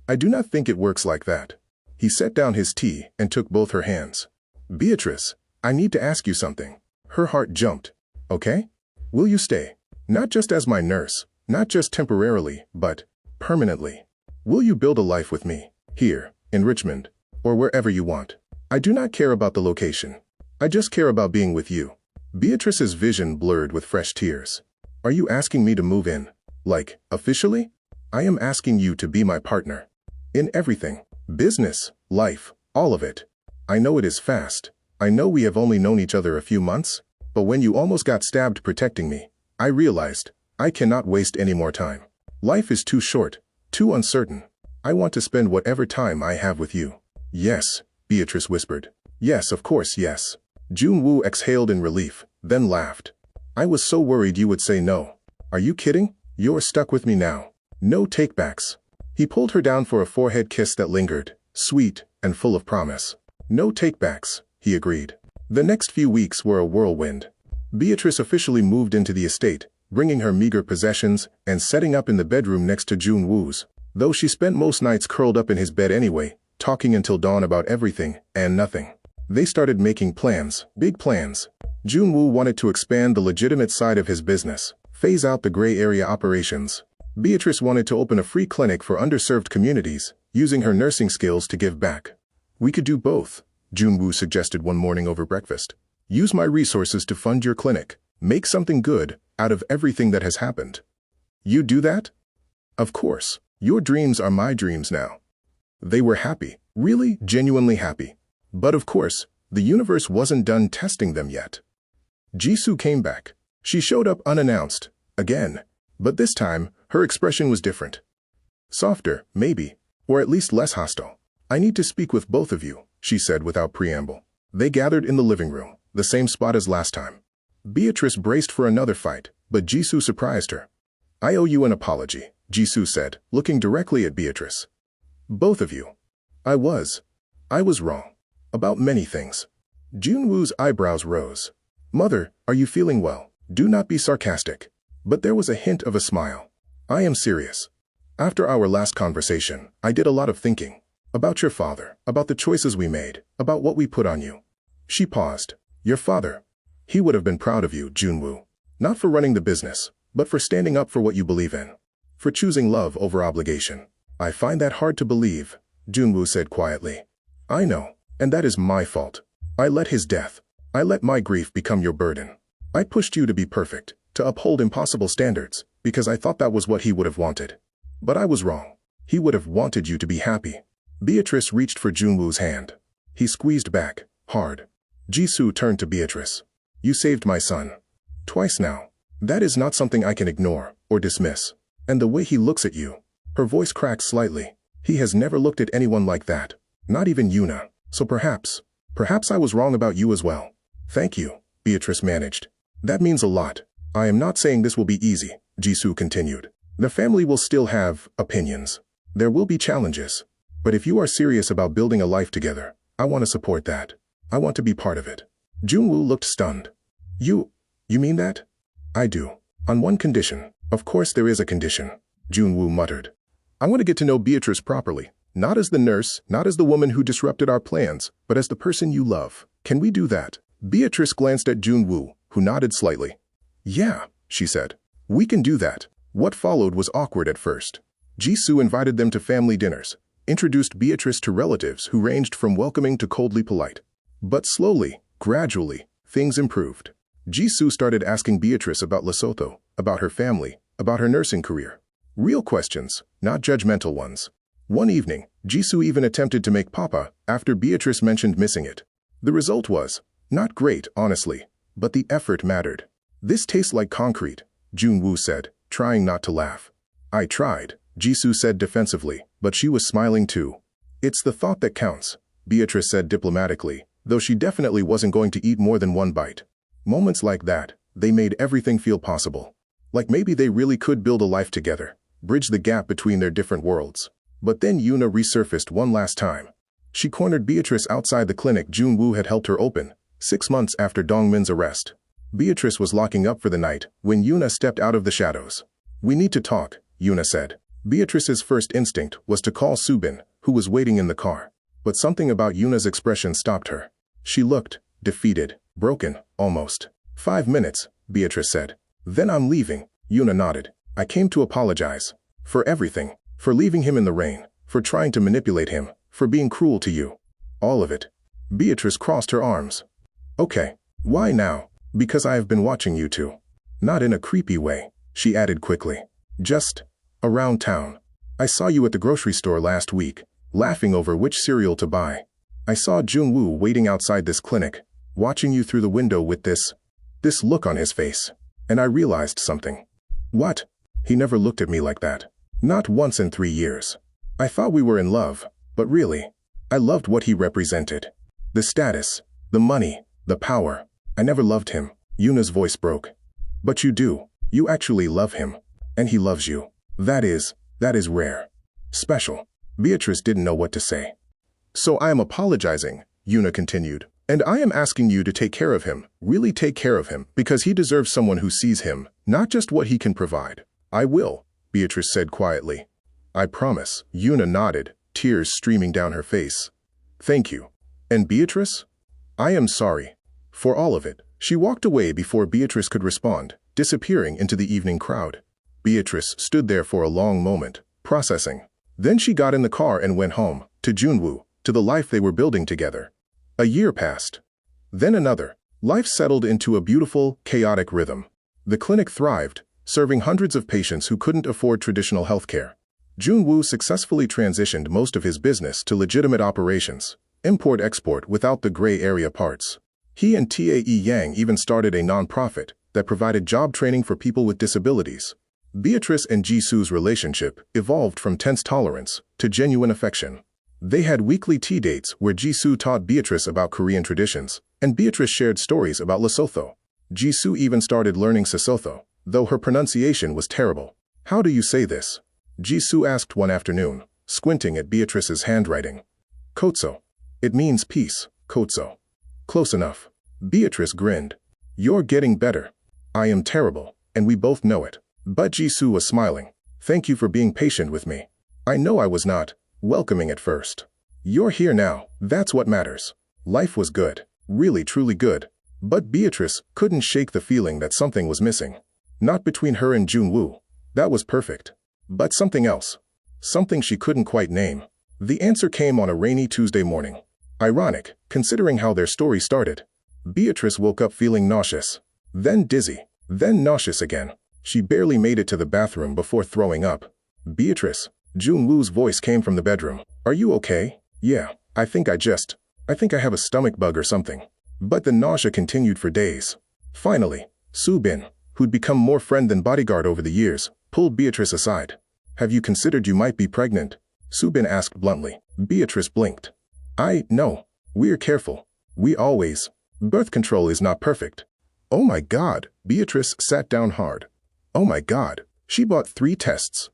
A: I do not think it works like that. He set down his tea and took both her hands. Beatrice, I need to ask you something. Her heart jumped. Okay? Will you stay? Not just as my nurse, not just temporarily, but permanently. Will you build a life with me, here, in Richmond, or wherever you want? I do not care about the location. I just care about being with you. Beatrice's vision blurred with fresh tears. Are you asking me to move in? Like, officially? I am asking you to be my partner. In everything. Business, life, all of it. I know it is fast. I know we have only known each other a few months, but when you almost got stabbed protecting me, I realized I cannot waste any more time. Life is too short, too uncertain. I want to spend whatever time I have with you. Yes, Beatrice whispered. Yes, of course, yes. Junwoo exhaled in relief, then laughed. I was so worried you would say no. Are you kidding? You're stuck with me now. No takebacks. He pulled her down for a forehead kiss that lingered, sweet and full of promise. No takebacks, he agreed. The next few weeks were a whirlwind. Beatrice officially moved into the estate, bringing her meager possessions and setting up in the bedroom next to Junwoo's, though she spent most nights curled up in his bed anyway, talking until dawn about everything and nothing. They started making plans, big plans. Junwoo wanted to expand the legitimate side of his business, phase out the gray area operations. Beatrice wanted to open a free clinic for underserved communities, using her nursing skills to give back. We could do both, Junwoo suggested one morning over breakfast. Use my resources to fund your clinic. Make something good out of everything that has happened. You do that? Of course. Your dreams are my dreams now. They were happy, really, genuinely happy. But of course, the universe wasn't done testing them yet. Jisoo came back. She showed up unannounced, again. But this time, her expression was different. Softer, maybe, or at least less hostile. I need to speak with both of you, she said without preamble. They gathered in the living room, the same spot as last time. Beatrice braced for another fight, but Jisoo surprised her. I owe you an apology, Jisoo said, looking directly at Beatrice. Both of you. I was wrong. About many things. Junwoo's eyebrows rose. Mother, are you feeling well? Do not be sarcastic. But there was a hint of a smile. I am serious. After our last conversation, I did a lot of thinking. About your father, about the choices we made, about what we put on you. She paused. Your father. He would have been proud of you, Junwoo. Not for running the business, but for standing up for what you believe in. For choosing love over obligation. I find that hard to believe, Junwoo said quietly. I know, and that is my fault. I let his death. I let my grief become your burden. I pushed you to be perfect, to uphold impossible standards, because I thought that was what he would have wanted. But I was wrong. He would have wanted you to be happy. Beatrice reached for Junwoo's hand. He squeezed back, hard. Jisoo turned to Beatrice. You saved my son. Twice now. That is not something I can ignore or dismiss. And the way he looks at you. Her voice cracked slightly. He has never looked at anyone like that. Not even Yuna. So perhaps I was wrong about you as well. Thank you, Beatrice managed. That means a lot. I am not saying this will be easy, Jisoo continued. The family will still have opinions. There will be challenges. But if you are serious about building a life together, I want to support that. I want to be part of it. Junwoo looked stunned. You mean that? I do. On one condition. Of course there is a condition, Junwoo muttered. I want to get to know Beatrice properly. Not as the nurse, not as the woman who disrupted our plans, but as the person you love. Can we do that? Beatrice glanced at Junwoo, who nodded slightly. Yeah, she said. We can do that. What followed was awkward at first. Jisoo invited them to family dinners, introduced Beatrice to relatives who ranged from welcoming to coldly polite. But slowly, gradually, things improved. Jisoo started asking Beatrice about Lesotho, about her family, about her nursing career. Real questions, not judgmental ones. One evening, Jisoo even attempted to make papa after Beatrice mentioned missing it. The result was not great, honestly, but the effort mattered. This tastes like concrete, Junwoo said, trying not to laugh. I tried, Jisoo said defensively, but she was smiling too. It's the thought that counts, Beatrice said diplomatically, though she definitely wasn't going to eat more than one bite. Moments like that, they made everything feel possible. Like maybe they really could build a life together, bridge the gap between their different worlds. But then Yuna resurfaced one last time. She cornered Beatrice outside the clinic Junwoo had helped her open, 6 months after Dongmin's arrest. Beatrice was locking up for the night when Yuna stepped out of the shadows. We need to talk, Yuna said. Beatrice's first instinct was to call Subin, who was waiting in the car. But something about Yuna's expression stopped her. She looked defeated, broken, almost. 5 minutes, Beatrice said. Then I'm leaving, Yuna nodded. I came to apologize. For everything. For leaving him in the rain. For trying to manipulate him. For being cruel to you. All of it. Beatrice crossed her arms. Okay. Why now? Because I have been watching you two. Not in a creepy way, she added quickly. Just around town. I saw you at the grocery store last week, laughing over which cereal to buy. I saw Junwoo waiting outside this clinic, watching you through the window with this look on his face. And I realized something. What? He never looked at me like that. Not once in 3 years. I thought we were in love, but really, I loved what he represented. The status, the money, the power. I never loved him. Yuna's voice broke. But you do. You actually love him. And he loves you. That is rare. Special. Beatrice didn't know what to say. So I am apologizing, Yuna continued. And I am asking you to take care of him, really take care of him, because he deserves someone who sees him, not just what he can provide. I will, Beatrice said quietly. I promise, Yuna nodded, tears streaming down her face. Thank you. And Beatrice? I am sorry. For all of it. She walked away before Beatrice could respond, disappearing into the evening crowd. Beatrice stood there for a long moment, processing. Then she got in the car and went home, to Junwoo, to the life they were building together. A year passed. Then another. Life settled into a beautiful, chaotic rhythm. The clinic thrived, serving hundreds of patients who couldn't afford traditional healthcare. Junwoo successfully transitioned most of his business to legitimate operations, import-export without the gray area parts. He and Tae Yang even started a non-profit that provided job training for people with disabilities. Beatrice and Jisoo's relationship evolved from tense tolerance to genuine affection. They had weekly tea dates where Jisoo taught Beatrice about Korean traditions, and Beatrice shared stories about Lesotho. Jisoo even started learning Sesotho, though her pronunciation was terrible. How do you say this? Jisoo asked one afternoon, squinting at Beatrice's handwriting. Kotso. It means peace, Kotso. Close enough. Beatrice grinned. You're getting better. I am terrible, and we both know it. But Jisoo was smiling. Thank you for being patient with me. I know I was not welcoming at first. You're here now, that's what matters. Life was good, really truly good. But Beatrice couldn't shake the feeling that something was missing. Not between her and Junwoo. That was perfect. But something else. Something she couldn't quite name. The answer came on a rainy Tuesday morning. Ironic, considering how their story started. Beatrice woke up feeling nauseous. Then dizzy. Then nauseous again. She barely made it to the bathroom before throwing up. Beatrice. Junwoo's voice came from the bedroom. Are you okay? Yeah, I think I have a stomach bug or something. But the nausea continued for days. Finally, Subin, who'd become more friend than bodyguard over the years, pulled Beatrice aside. Have you considered you might be pregnant? Subin asked bluntly. Beatrice blinked. No. We're careful. We always. Birth control is not perfect. Oh my God. Beatrice sat down hard. Oh my God. She bought 3 tests.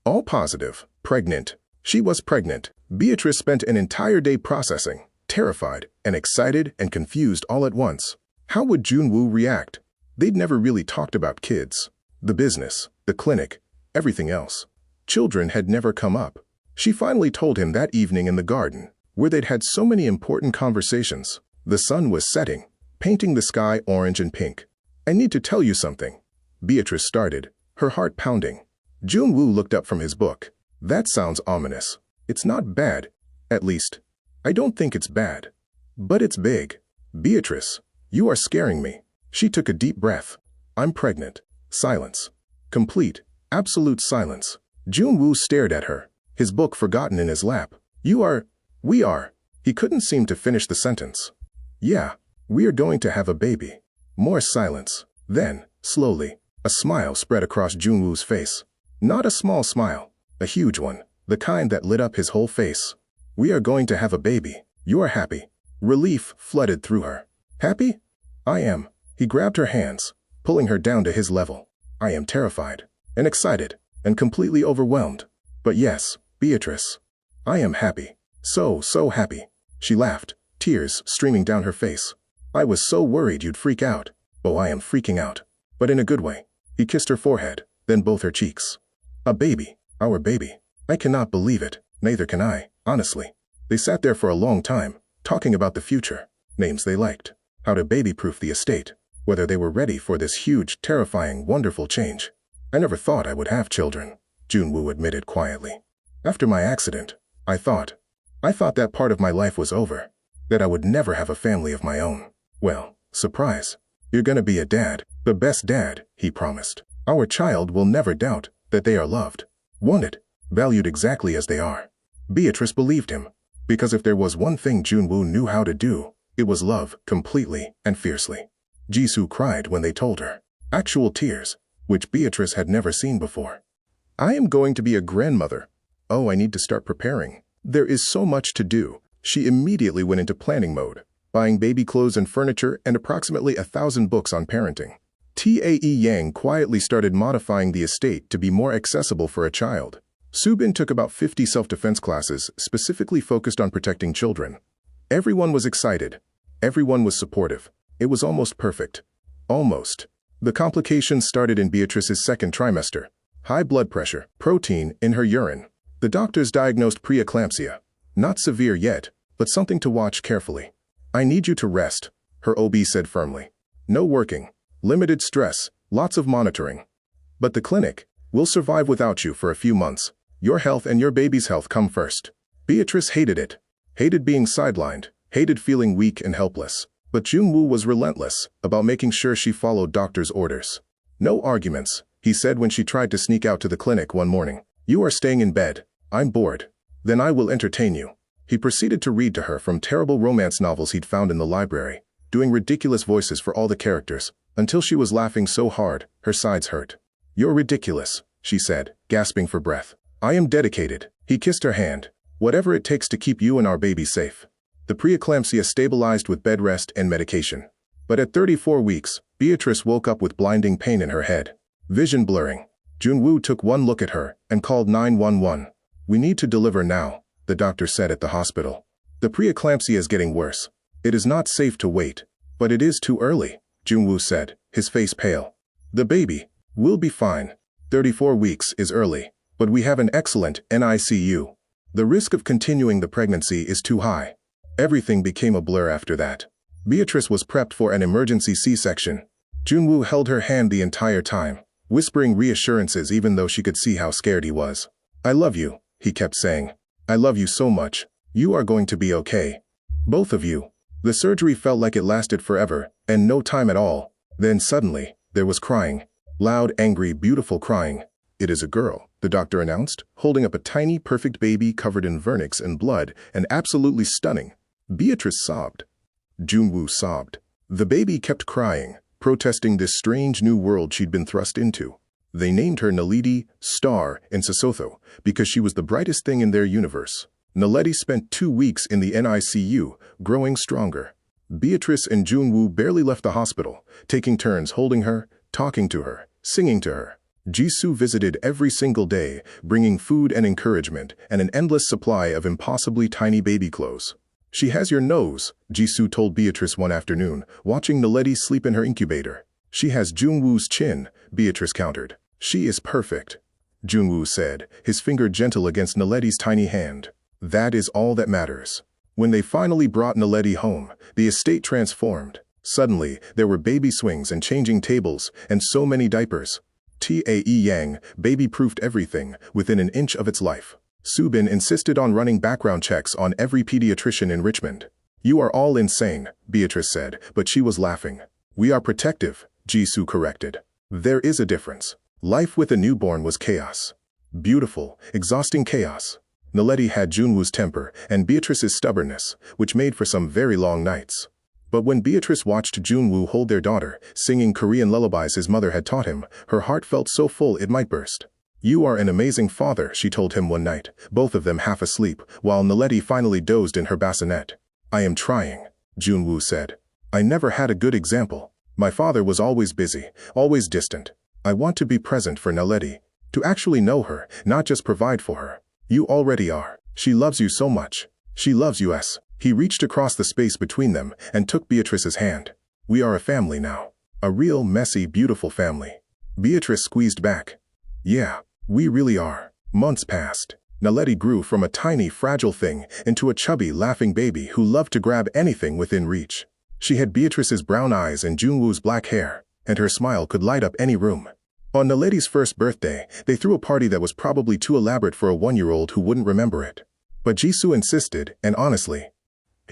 A: All positive. Pregnant. She was pregnant. Beatrice spent an entire day processing, terrified and excited and confused all at once. How would Junwoo react? They'd never really talked about kids. The business, the clinic, everything else. Children had never come up. She finally told him that evening in the garden, where they'd had so many important conversations. The sun was setting, painting the sky orange and pink. I need to tell you something. Beatrice started, her heart pounding. Junwoo looked up from his book. That sounds ominous. It's not bad. At least, I don't think it's bad. But it's big. Beatrice, you are scaring me. She took a deep breath. I'm pregnant. Silence. Complete, absolute silence. Junwoo stared at her, his book forgotten in his lap. We are. He couldn't seem to finish the sentence. Yeah, we are going to have a baby. More silence. Then, slowly, a smile spread across Junwoo's face. Not a small smile, a huge one, the kind that lit up his whole face. We are going to have a baby. You're happy. Relief flooded through her. Happy? I am. He grabbed her hands, pulling her down to his level. I am terrified, and excited, and completely overwhelmed. But yes, Beatrice, I am happy. So happy. She laughed, tears streaming down her face. I was so worried you'd freak out. Oh, I am freaking out. But in a good way. He kissed her forehead, then both her cheeks. A baby. Our baby. I cannot believe it. Neither can I, honestly. They sat there for a long time, talking about the future, names they liked, how to baby-proof the estate, whether they were ready for this huge, terrifying, wonderful change. I never thought I would have children, Junwoo admitted quietly. After my accident, I thought that part of my life was over, that I would never have a family of my own. Well, surprise. You're gonna be a dad, the best dad, he promised. Our child will never doubt that they are loved, wanted, valued exactly as they are. Beatrice believed him, because if there was one thing Junwoo knew how to do, it was love completely and fiercely. Jisoo cried when they told her. Actual tears, which Beatrice had never seen before. I am going to be a grandmother. Oh, I need to start preparing. There is so much to do. She immediately went into planning mode, buying baby clothes and furniture and approximately 1,000 books on parenting. Tae Yang quietly started modifying the estate to be more accessible for a child. Subin took about 50 self-defense classes specifically focused on protecting children. Everyone was excited. Everyone was supportive. It was almost perfect. Almost. The complications started in Beatrice's second trimester. High blood pressure, protein in her urine. The doctors diagnosed preeclampsia. Not severe yet, but something to watch carefully. I need you to rest, her OB said firmly. No working. Limited stress, lots of monitoring. But the clinic will survive without you for a few months. Your health and your baby's health come first. Beatrice hated it. Hated being sidelined. Hated feeling weak and helpless. But Junwoo was relentless about making sure she followed doctor's orders. No arguments, he said when she tried to sneak out to the clinic one morning. You are staying in bed. I'm bored. Then I will entertain you. He proceeded to read to her from terrible romance novels he'd found in the library, doing ridiculous voices for all the characters, until she was laughing so hard, her sides hurt. You're ridiculous, she said, gasping for breath. I am dedicated. He kissed her hand. Whatever it takes to keep you and our baby safe. The preeclampsia stabilized with bed rest and medication. But at 34 weeks, Beatrice woke up with blinding pain in her head. Vision blurring. Junwoo took one look at her and called 911. We need to deliver now, the doctor said at the hospital. The preeclampsia is getting worse. It is not safe to wait. But it is too early, Junwoo said, his face pale. The baby will be fine. 34 weeks is early, but we have an excellent NICU. The risk of continuing the pregnancy is too high. Everything became a blur after that. Beatrice was prepped for an emergency C-section. Junwoo held her hand the entire time, whispering reassurances even though she could see how scared he was. I love you, he kept saying. I love you so much. You are going to be okay. Both of you. The surgery felt like it lasted forever, and no time at all. Then suddenly, there was crying. Loud, angry, beautiful crying. It is a girl, the doctor announced, holding up a tiny, perfect baby covered in vernix and blood and absolutely stunning. Beatrice sobbed. Junwoo sobbed. The baby kept crying, protesting this strange new world she'd been thrust into. They named her Naledi, Star, and Sesotho because she was the brightest thing in their universe. Naledi spent 2 weeks in the NICU, growing stronger. Beatrice and Junwoo barely left the hospital, taking turns holding her, talking to her, singing to her. Jisoo visited every single day, bringing food and encouragement and an endless supply of impossibly tiny baby clothes. "She has your nose," Jisoo told Beatrice one afternoon, watching Naledi sleep in her incubator. "She has Junwoo's chin," Beatrice countered. "She is perfect," Junwoo said, his finger gentle against Naledi's tiny hand. "That is all that matters." When they finally brought Naledi home, the estate transformed. Suddenly, there were baby swings and changing tables, and so many diapers. Tae Yang baby-proofed everything within an inch of its life. Subin insisted on running background checks on every pediatrician in Richmond. "You are all insane," Beatrice said, but she was laughing. "We are protective," Jisoo corrected. "There is a difference. Life with a newborn was chaos. Beautiful, exhausting chaos." Naledi had Junwoo's temper and Beatrice's stubbornness, which made for some very long nights. But when Beatrice watched Junwoo hold their daughter, singing Korean lullabies his mother had taught him, her heart felt so full it might burst. "You are an amazing father," she told him one night, both of them half asleep, while Naledi finally dozed in her bassinet. "I am trying," Junwoo said. "I never had a good example. My father was always busy, always distant. I want to be present for Naledi, to actually know her, not just provide for her. You already are. She loves you so much. She loves you." He reached across the space between them and took Beatrice's hand. "We are a family now. A real, messy, beautiful family." Beatrice squeezed back. "Yeah, we really are." Months passed. Naledi grew from a tiny, fragile thing into a chubby, laughing baby who loved to grab anything within reach. She had Beatrice's brown eyes and Junwoo's black hair, and her smile could light up any room. On Naledi's first birthday, they threw a party that was probably too elaborate for a 1-year-old who wouldn't remember it. But Jisoo insisted, and honestly,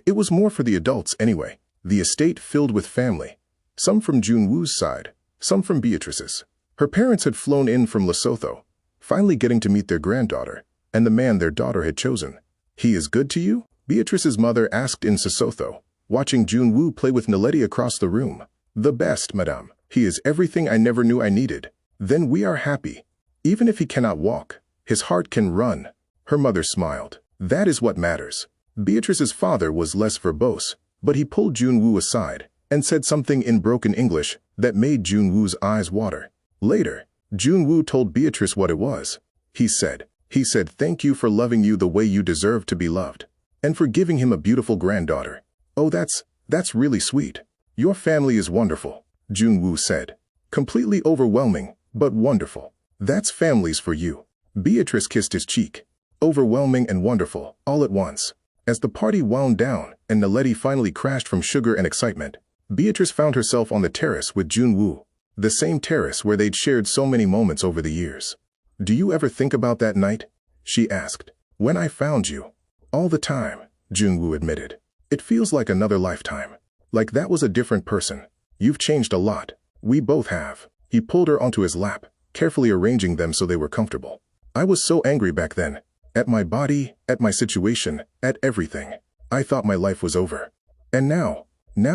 A: it was more for the adults anyway. The estate filled with family. Some from Junwoo's side, some from Beatrice's. Her parents had flown in from Lesotho, finally getting to meet their granddaughter, and the man their daughter had chosen. "He is good to you?" Beatrice's mother asked in Sesotho, watching Junwoo play with Naledi across the room. "The best, madame. He is everything I never knew I needed." "Then we are happy. Even if he cannot walk, his heart can run." Her mother smiled. "That is what matters." Beatrice's father was less verbose, but he pulled Junwoo aside and said something in broken English that made Junwoo's eyes water. Later, Junwoo told Beatrice what it was. He said, "Thank you for loving you the way you deserve to be loved, and for giving him a beautiful granddaughter." "Oh, that's really sweet. Your family is wonderful," Junwoo said. "Completely overwhelming, but wonderful. That's families for you." Beatrice kissed his cheek. Overwhelming and wonderful, all at once. As the party wound down and Naledi finally crashed from sugar and excitement, Beatrice found herself on the terrace with Junwoo, the same terrace where they'd shared so many moments over the years. "Do you ever think about that night?" she asked. "When I found you?" "All the time," Junwoo admitted. "It feels like another lifetime. Like that was a different person. You've changed a lot. We both have." He pulled her onto his lap, carefully arranging them so they were comfortable. "I was so angry back then. At my body, at my situation, at everything. I thought my life was over. And now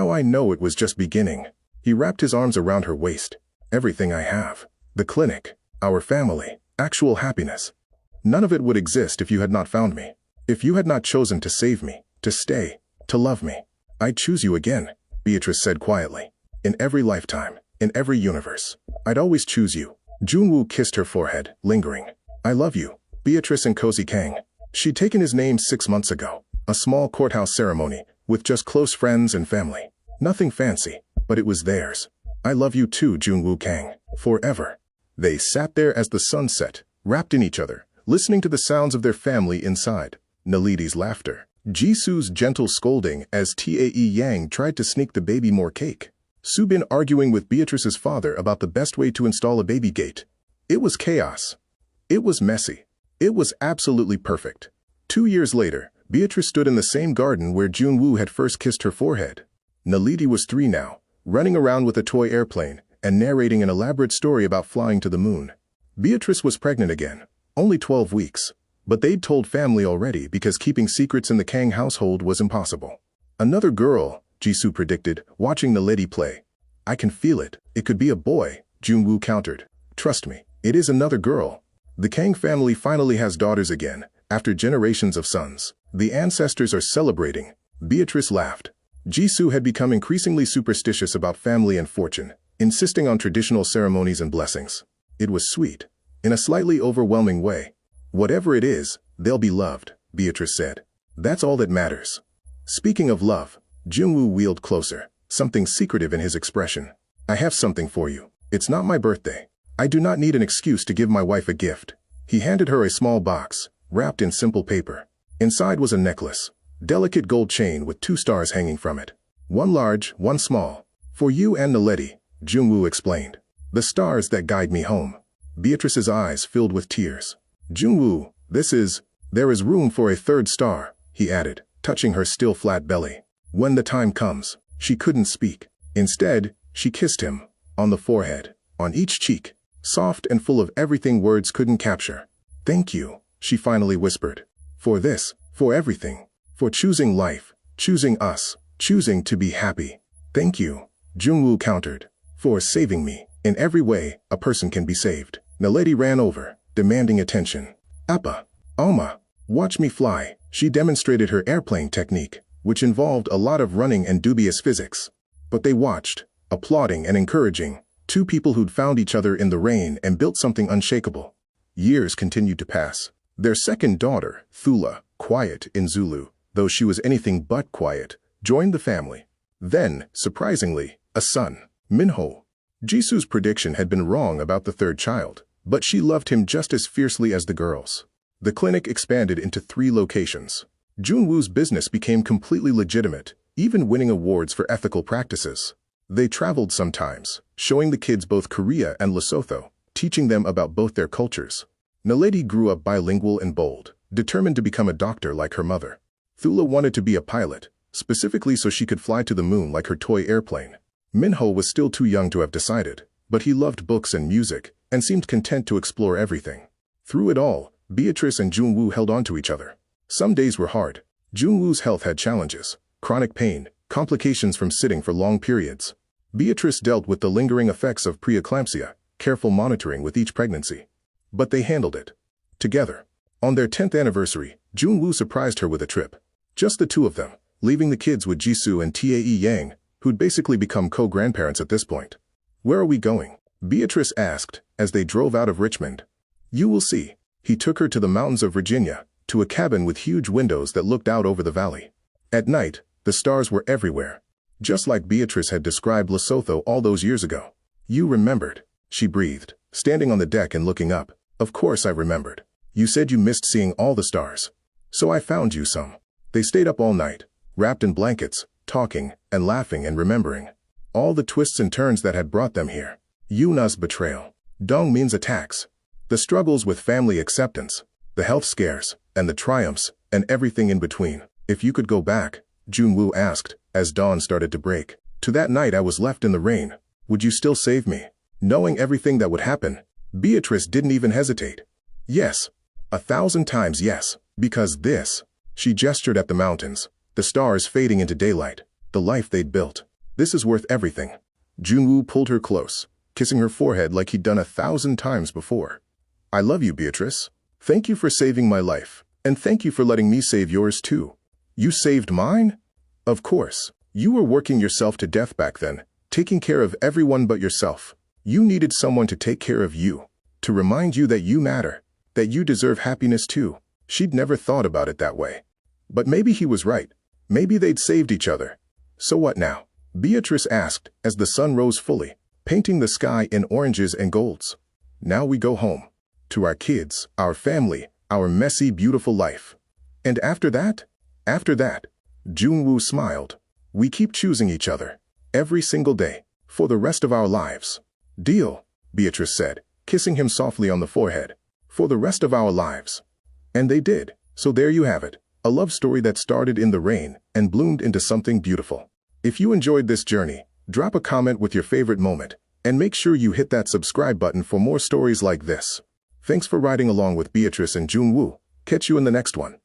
A: I know it was just beginning." He wrapped his arms around her waist. "Everything I have. The clinic, our family, actual happiness. None of it would exist if you had not found me. If you had not chosen to save me, to stay, to love me. I'd choose you again," Beatrice said quietly. "In every lifetime, in every universe. I'd always choose you." Junwoo kissed her forehead, lingering. "I love you, Beatrice and Cozy Kang." She'd taken his name 6 months ago, a small courthouse ceremony, with just close friends and family. Nothing fancy, but it was theirs. "I love you too, Junwoo Kang, forever." They sat there as the sun set, wrapped in each other, listening to the sounds of their family inside. Naledi's laughter. Jisoo's gentle scolding as Tae Yang tried to sneak the baby more cake. Subin arguing with Beatrice's father about the best way to install a baby gate. It was chaos. It was messy. It was absolutely perfect. 2 years later, Beatrice stood in the same garden where Junwoo had first kissed her forehead. Naledi was 3 now, running around with a toy airplane and narrating an elaborate story about flying to the moon. Beatrice was pregnant again, Only 12 weeks. But they'd told family already because keeping secrets in the Kang household was impossible. Another girl, Jisoo predicted, watching the lady play. I can feel it. It could be a boy, Junwoo countered. Trust me, it is another girl. The Kang family finally has daughters again, after generations of sons. The ancestors are celebrating. Beatrice laughed. Jisoo had become increasingly superstitious about family and fortune, insisting on traditional ceremonies and blessings. It was sweet, in a slightly overwhelming way. Whatever it is, they'll be loved, Beatrice said. That's all that matters. Speaking of love, Junwoo wheeled closer, something secretive in his expression. I have something for you. It's not my birthday. I do not need an excuse to give my wife a gift. He handed her a small box, wrapped in simple paper. Inside was a necklace, delicate gold chain with 2 stars hanging from it. One large, one small. For you and Naledi, Junwoo explained. The stars that guide me home. Beatrice's eyes filled with tears. Junwoo, there is room for a 3rd star, he added, touching her still flat belly. When the time comes, she couldn't speak. Instead, she kissed him, on the forehead, on each cheek, soft and full of everything words couldn't capture. Thank you, she finally whispered. For this, for everything, for choosing life, choosing us, choosing to be happy. Thank you, Junwoo countered, for saving me. In every way, a person can be saved. Naledi ran over, demanding attention. Appa, Oma, watch me fly. She demonstrated her airplane technique, which involved a lot of running and dubious physics. But they watched, applauding and encouraging, 2 people who'd found each other in the rain and built something unshakable. Years continued to pass. Their 2nd daughter, Thula, quiet in Zulu, though she was anything but quiet, joined the family. Then, surprisingly, a son, Minho. Jisoo's prediction had been wrong about the 3rd child, but she loved him just as fiercely as the girls. The clinic expanded into 3 locations. Junwoo's business became completely legitimate, even winning awards for ethical practices. They traveled sometimes, showing the kids both Korea and Lesotho, teaching them about both their cultures. Naledi grew up bilingual and bold, determined to become a doctor like her mother. Thula wanted to be a pilot, specifically so she could fly to the moon like her toy airplane. Minho was still too young to have decided, but he loved books and music, and seemed content to explore everything. Through it all, Beatrice and Junwoo held on to each other. Some days were hard. Junwoo's health had challenges, chronic pain, complications from sitting for long periods. Beatrice dealt with the lingering effects of preeclampsia, careful monitoring with each pregnancy. But they handled it. Together. On their 10th anniversary, Junwoo surprised her with a trip. Just the 2 of them, leaving the kids with Jisoo and Tae Yang, who'd basically become co-grandparents at this point. Where are we going? Beatrice asked, as they drove out of Richmond. You will see. He took her to the mountains of Virginia, to a cabin with huge windows that looked out over the valley. At night, the stars were everywhere. Just like Beatrice had described Lesotho all those years ago. You remembered, she breathed, standing on the deck and looking up. Of course I remembered. You said you missed seeing all the stars. So I found you some. They stayed up all night, wrapped in blankets, talking, and laughing and remembering. All the twists and turns that had brought them here. Yuna's betrayal. Dong Min's attacks. The struggles with family acceptance. The health scares, and the triumphs, and everything in between. If you could go back, Junwoo asked, as dawn started to break. To that night I was left in the rain. Would you still save me? Knowing everything that would happen, Beatrice didn't even hesitate. Yes. 1,000 times yes. Because this. She gestured at the mountains, the stars fading into daylight, the life they'd built. This is worth everything. Junwoo pulled her close, kissing her forehead like he'd done 1,000 times before. I love you, Beatrice. Thank you for saving my life, and thank you for letting me save yours too. You saved mine? Of course. You were working yourself to death back then, taking care of everyone but yourself. You needed someone to take care of you, to remind you that you matter, that you deserve happiness too. She'd never thought about it that way. But maybe he was right. Maybe they'd saved each other. So what now? Beatrice asked as the sun rose fully, painting the sky in oranges and golds. Now we go home. To our kids, our family, our messy, beautiful life. And after that? After that, Junwoo smiled. We keep choosing each other. Every single day. For the rest of our lives. Deal, Beatrice said, kissing him softly on the forehead. For the rest of our lives. And they did. So there you have it. A love story that started in the rain and bloomed into something beautiful. If you enjoyed this journey, drop a comment with your favorite moment, and make sure you hit that subscribe button for more stories like this. Thanks for riding along with Beatrice and Junwoo. Catch you in the next one.